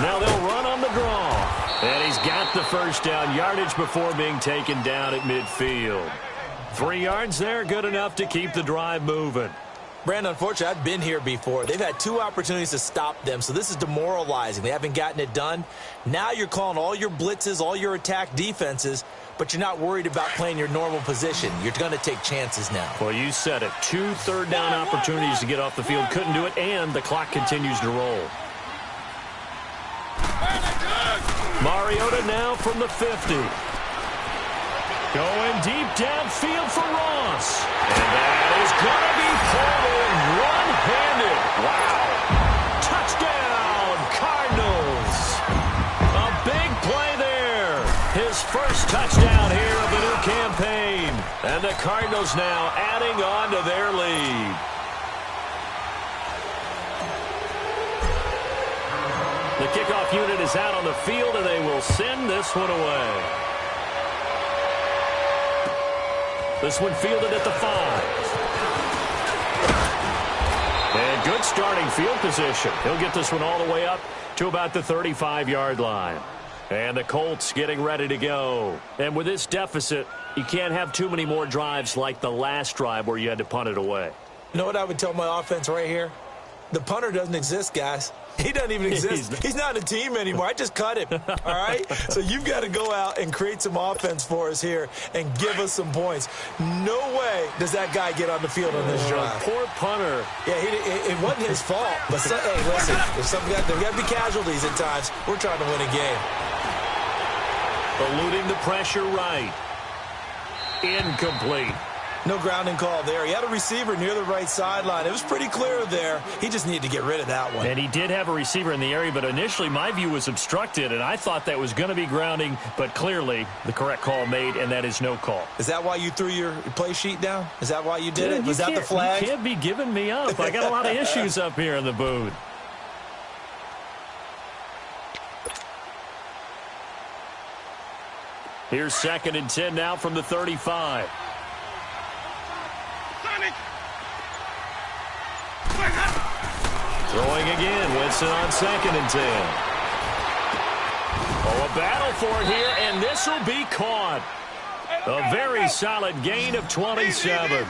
Now they'll run on the draw. And he's got the first down yardage before being taken down at midfield. 3 yards there, good enough to keep the drive moving. Brandon, unfortunately, I've been here before. They've had 2 opportunities to stop them, so this is demoralizing. They haven't gotten it done. Now you're calling all your blitzes, all your attack defenses, but you're not worried about playing your normal position. You're going to take chances now. Well, you said it. 2 third-down opportunities to get off the field. Couldn't do it, and the clock continues to roll. Mariota now from the 50. Going deep downfield for Ross. And that is going to be pulled in one-handed. Wow. Touchdown, Cardinals. A big play there. His first touchdown here of the new campaign. And the Cardinals now adding on to their lead. The kickoff unit is out on the field, and they will send this one away. This one fielded at the 5. And good starting field position. He'll get this one all the way up to about the 35-yard line. And the Colts getting ready to go. And with this deficit, you can't have too many more drives like the last drive where you had to punt it away. You know what I would tell my offense right here? The punter doesn't exist, guys. He doesn't even exist. He's not a team anymore. I just cut him, all right? So you've got to go out and create some offense for us here and give us some points. No way does that guy get on the field on this drive. Poor punter. Yeah, it wasn't his fault. But, hey, listen, there's got to be casualties at times. We're trying to win a game. Eluding the pressure right. Incomplete. No grounding call there. He had a receiver near the right sideline. It was pretty clear there. He just needed to get rid of that one. And he did have a receiver in the area, but initially my view was obstructed, and I thought that was going to be grounding, but clearly the correct call made, and that is no call. Is that why you threw your play sheet down? Is that why you did it? Was that the flag? You can't be giving me up. I got a lot of issues up here in the booth. Here's 2nd and 10 now from the 35. Throwing again. Winston on 2nd and 10. Oh, a battle for it here, and this will be caught. A very solid gain of 27.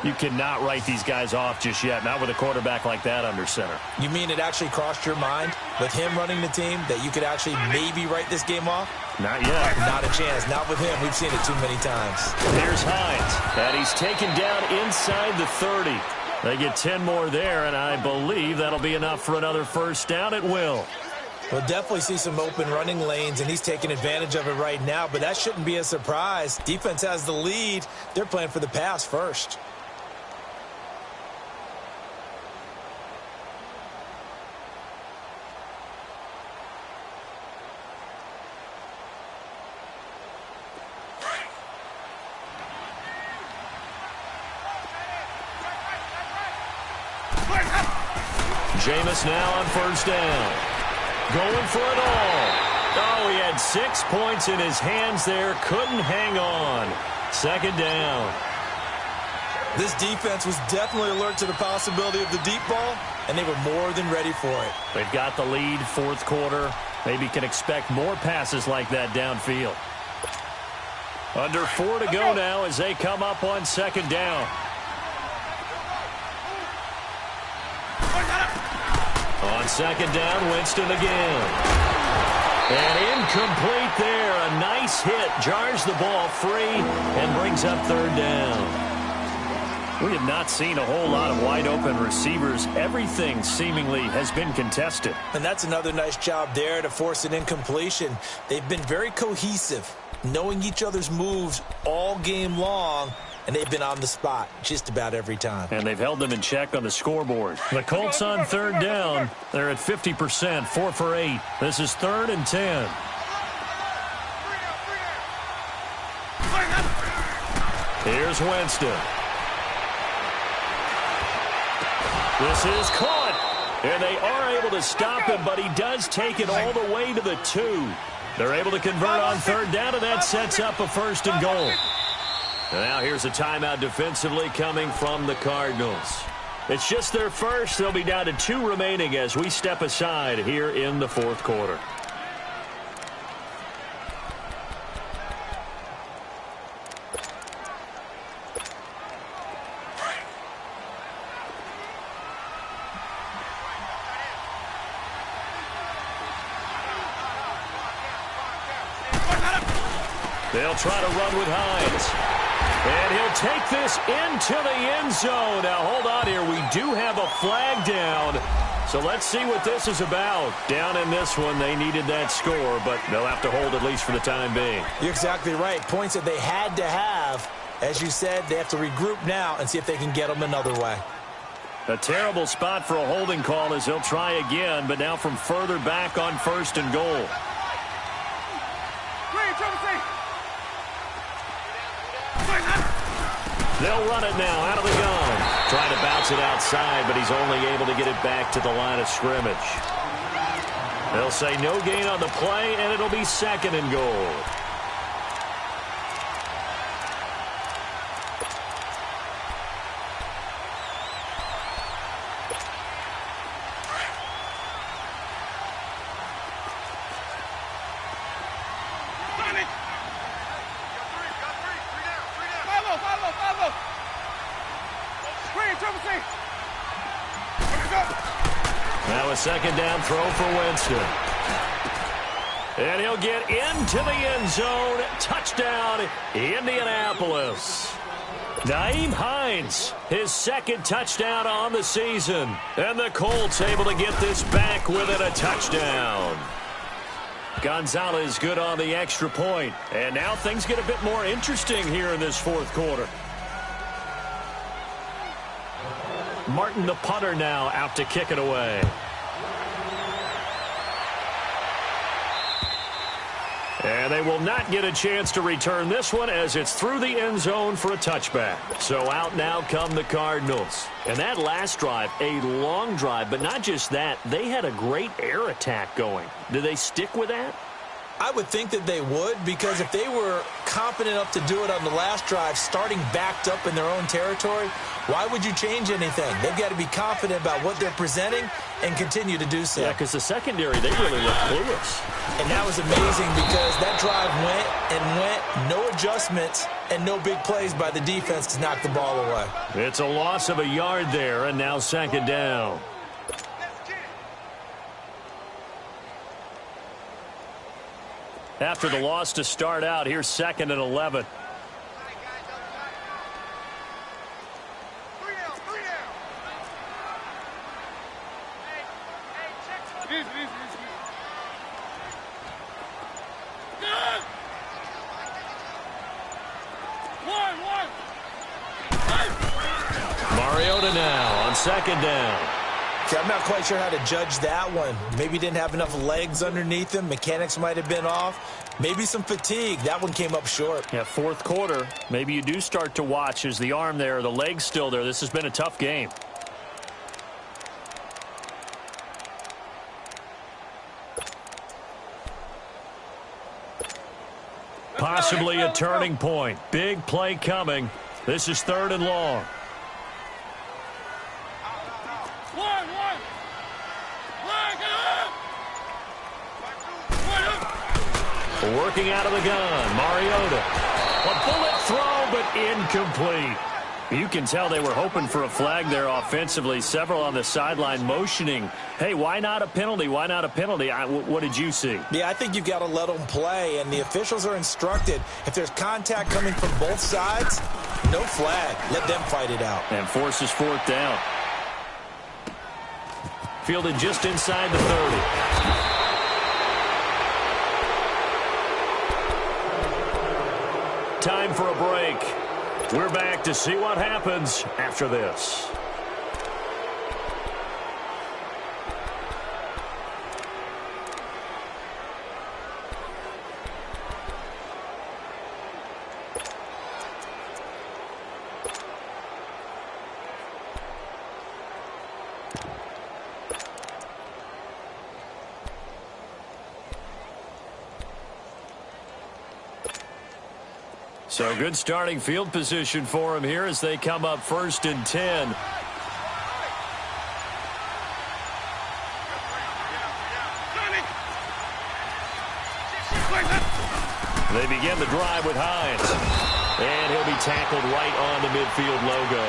You cannot write these guys off just yet, not with a quarterback like that under center. You mean it actually crossed your mind with him running the team that you could actually maybe write this game off? Not yet. Not a chance. Not with him. We've seen it too many times. Here's Hines, and he's taken down inside the 30. They get 10 more there, and I believe that'll be enough for another first down at will. We'll definitely see some open running lanes, and he's taking advantage of it right now, but that shouldn't be a surprise. Defense has the lead. They're playing for the pass first. Jameis now on first down. Going for it all. Oh, he had 6 points in his hands there. Couldn't hang on. 2nd down. This defense was definitely alert to the possibility of the deep ball, and they were more than ready for it. They've got the lead, 4th quarter. Maybe can expect more passes like that downfield. Under 4 to go now as they come up on second down. On second down, Winston again. And incomplete there. A nice hit. Jars the ball free and brings up third down. We have not seen a whole lot of wide-open receivers. Everything seemingly has been contested. And that's another nice job there to force an incompletion. They've been very cohesive, knowing each other's moves all game long, and they've been on the spot just about every time. And they've held them in check on the scoreboard. The Colts on third down. They're at 50%, 4 for 8. This is 3rd and 10. Here's Winston. This is caught, and they are able to stop him, but he does take it all the way to the 2. They're able to convert on third down, and that sets up a 1st and goal. Now here's a timeout defensively coming from the Cardinals. It's just their first. They'll be down to 2 remaining as we step aside here in the 4th quarter. They'll try to run with Hines. And he'll take this into the end zone. Now, hold on here. We do have a flag down. So let's see what this is about. Down in this one, they needed that score, but they'll have to hold at least for the time being. You're exactly right. Points that they had to have. As you said, they have to regroup now and see if they can get them another way. A terrible spot for a holding call as he'll try again, but now from further back on 1st and goal. They'll run it now out of the gun. Trying to bounce it outside, but he's only able to get it back to the line of scrimmage. They'll say no gain on the play, and it'll be 2nd and goal. Now a 2nd down throw for Winston. And he'll get into the end zone. Touchdown, Indianapolis. Nyheim Hines, his 2nd touchdown on the season. And the Colts able to get this back within a touchdown. Gonzalez good on the extra point. And now things get a bit more interesting here in this 4th quarter. Martin, the punter, now out to kick it away. And they will not get a chance to return this one as it's through the end zone for a touchback. So out now come the Cardinals. And that last drive, a long drive, but not just that, they had a great air attack going. Do they stick with that? I would think that they would, because if they were confident enough to do it on the last drive, starting backed up in their own territory, why would you change anything? They've got to be confident about what they're presenting and continue to do so. Yeah, because the secondary, they really look clueless. And that was amazing because that drive went and went, no adjustments and no big plays by the defense to knock the ball away. It's a loss of a yard there, and now 2nd down. After the loss to start out, here's 2nd and 11. Mariota now on 2nd down. Okay, I'm not quite sure how to judge that one. Maybe he didn't have enough legs underneath him. Mechanics might have been off. Maybe some fatigue. That one came up short. Yeah, 4th quarter. Maybe you do start to watch. Is the arm there, the leg's still there? This has been a tough game. Possibly a turning point. Big play coming. This is 3rd and long. Working out of the gun, Mariota. A bullet throw, but incomplete. You can tell they were hoping for a flag there offensively. Several on the sideline motioning, hey, why not a penalty? Why not a penalty? What did you see? Yeah, I think you've got to let them play, and the officials are instructed. If there's contact coming from both sides, no flag. Let them fight it out. And forces 4th down. Fielded just inside the 30. Time for a break. We're back to see what happens after this. So good starting field position for him here as they come up 1st and 10. They begin the drive with Hines. And he'll be tackled right on the midfield logo.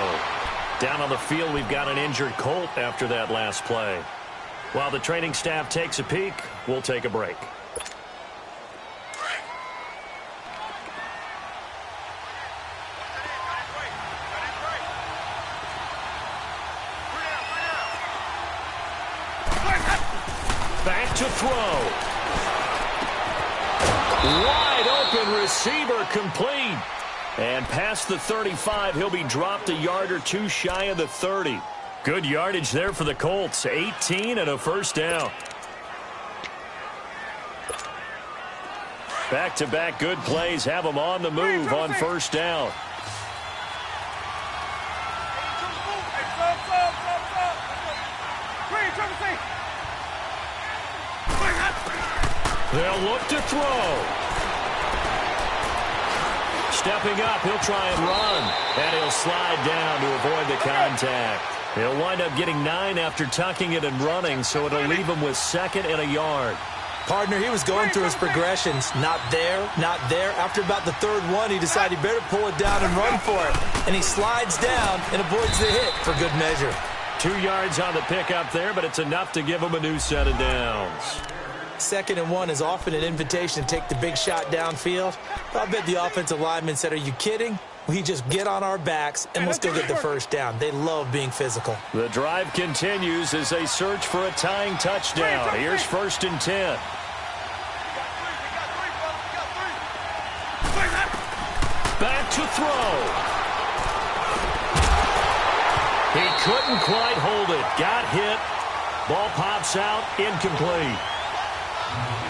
Down on the field, we've got an injured Colt after that last play. While the training staff takes a peek, we'll take a break. Back to throw. Wide open receiver complete. And past the 35, he'll be dropped a yard or two shy of the 30. Good yardage there for the Colts. 18 and a 1st down. Back-to-back good plays have them on the move on 1st down. They'll look to throw. Stepping up, he'll try and run. And he'll slide down to avoid the contact. He'll wind up getting 9 after tucking it and running, so it'll leave him with 2nd and a yard. Partner, he was going through his progressions. Not there, not there. After about the 3rd one, he decided he better pull it down and run for it. And he slides down and avoids the hit for good measure. 2 yards on the pickup there, but it's enough to give him a new set of downs. 2nd and 1 is often an invitation to take the big shot downfield. I bet the offensive lineman said, are you kidding? We just get on our backs and let's go get the 1st down. They love being physical. The drive continues as they search for a tying touchdown. Here's 1st and 10. Back to throw. He couldn't quite hold it. Got hit. Ball pops out. Incomplete.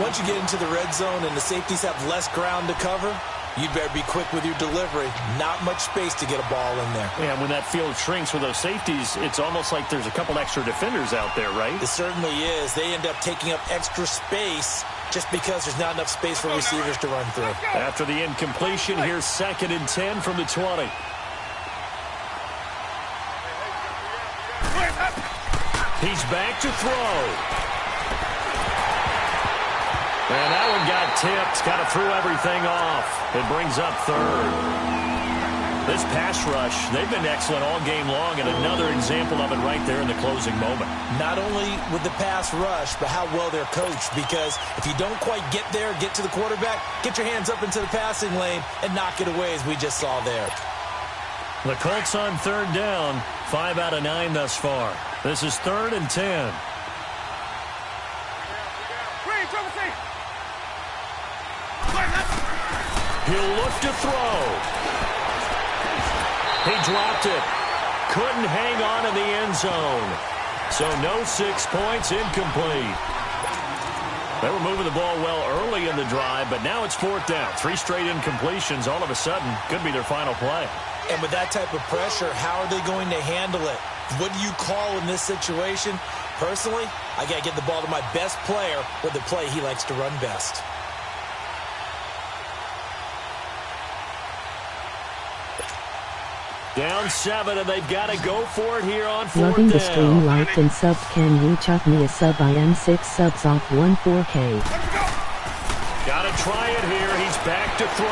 Once you get into the red zone and the safeties have less ground to cover, you'd better be quick with your delivery. Not much space to get a ball in there. Yeah, when that field shrinks with those safeties, it's almost like there's a couple extra defenders out there, right? It certainly is. They end up taking up extra space just because there's not enough space for receivers to run through. After the incompletion, here's 2nd and 10 from the 20. He's back to throw. And that one got tipped. Kind of threw everything off. It brings up 3rd. This pass rush, they've been excellent all game long, and another example of it right there in the closing moment. Not only with the pass rush, but how well they're coached, because if you don't quite get there, get to the quarterback, get your hands up into the passing lane and knock it away as we just saw there. The Colts on 3rd down, 5 out of 9 thus far. This is 3rd and 10. He'll look to throw. He dropped it. Couldn't hang on in the end zone. So no 6 points, incomplete. They were moving the ball well early in the drive, but now it's 4th down. 3 straight incompletions all of a sudden could be their final play. And with that type of pressure, how are they going to handle it? What do you call in this situation? Personally, I got to get the ball to my best player with the play he likes to run best. Down 7, and they've got to go for it here on 4th down. Loving the stream, liked and subbed. Can you chuck me a sub? I am 6 subs off 14K. Got to try it here. He's back to throw.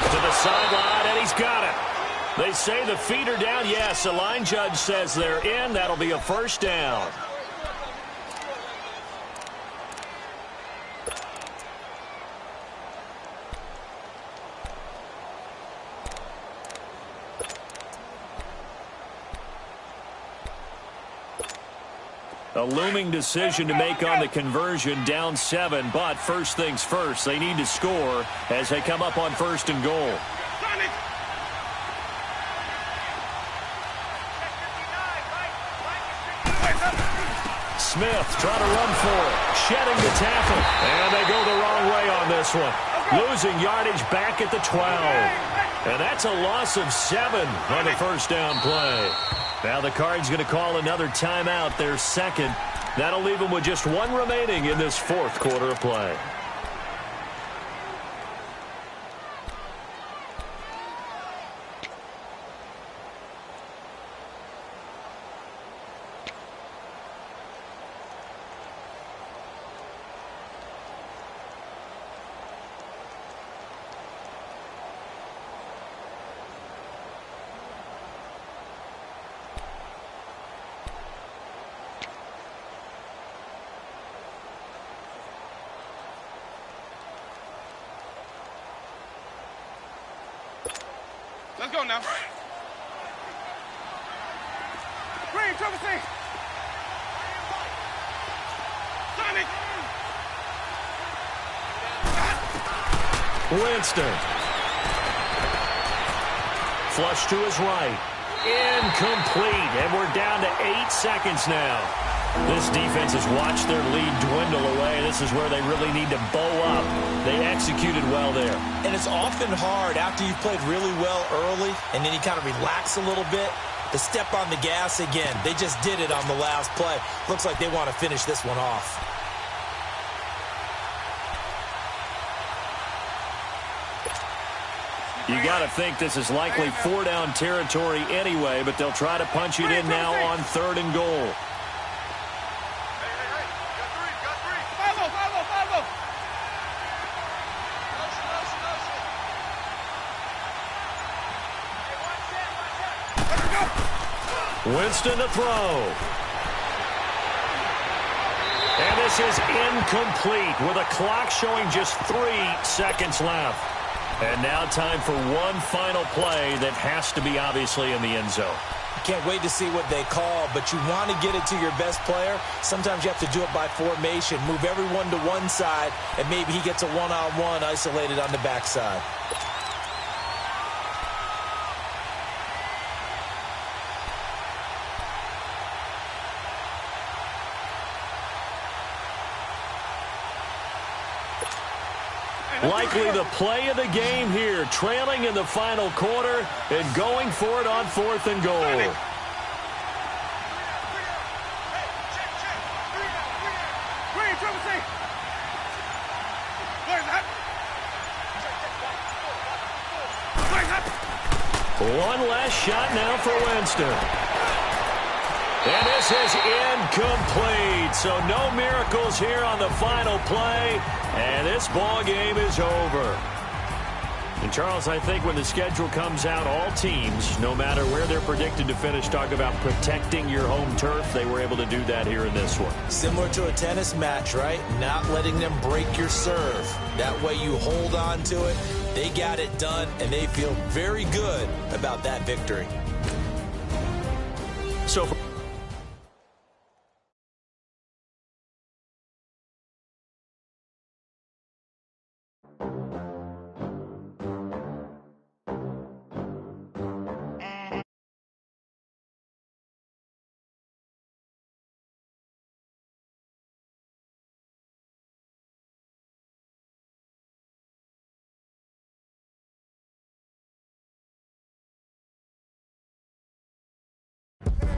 To the sideline, and he's got it. They say the feet are down. Yes, the line judge says they're in. That'll be a first down. A looming decision to make on the conversion, down 7, but first things first, they need to score as they come up on 1st and goal. Smith trying to run for it, shedding the tackle, and they go the wrong way on this one. Losing yardage back at the 12. And that's a loss of 7 on the first down play. Now the Cards going to call another timeout, their second. That'll leave them with just 1 remaining in this 4th quarter of play. Let's go now. Green, triple C. Sonic. Winston. Flush to his right. Incomplete. And we're down to 8 seconds now. This defense has watched their lead dwindle away. This is where they really need to bow up. They executed well there. And it's often hard after you've played really well early and then you kind of relax a little bit to step on the gas again. They just did it on the last play. Looks like they want to finish this one off. You got to think this is likely 4-down territory anyway, but they'll try to punch it in now on 3rd and goal. Winston to throw. And this is incomplete with a clock showing just 3 seconds left. And now time for one final play that has to be obviously in the end zone. Can't wait to see what they call, but you want to get it to your best player. Sometimes you have to do it by formation. Move everyone to one side, and maybe he gets a one-on-one isolated on the backside. Likely the play of the game here, trailing in the final quarter and going for it on 4th and goal. One last shot now for Winston. And this is incomplete. So no miracles here on the final play. And this ball game is over. And Charles, I think when the schedule comes out, all teams, no matter where they're predicted to finish, talk about protecting your home turf. They were able to do that here in this one. Similar to a tennis match, right? Not letting them break your serve. That way you hold on to it. They got it done, and they feel very good about that victory. So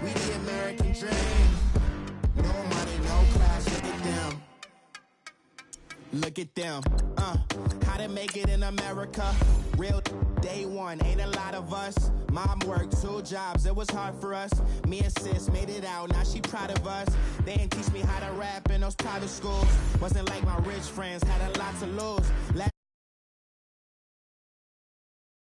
We the American dream. No money, no class. Look at them. Look at them. How to make it in America. Real day one. Ain't a lot of us. Mom worked 2 jobs. It was hard for us. Me and sis made it out. Now she proud of us. They didn't teach me how to rap in those private schools. Wasn't like my rich friends. Had a lot to lose.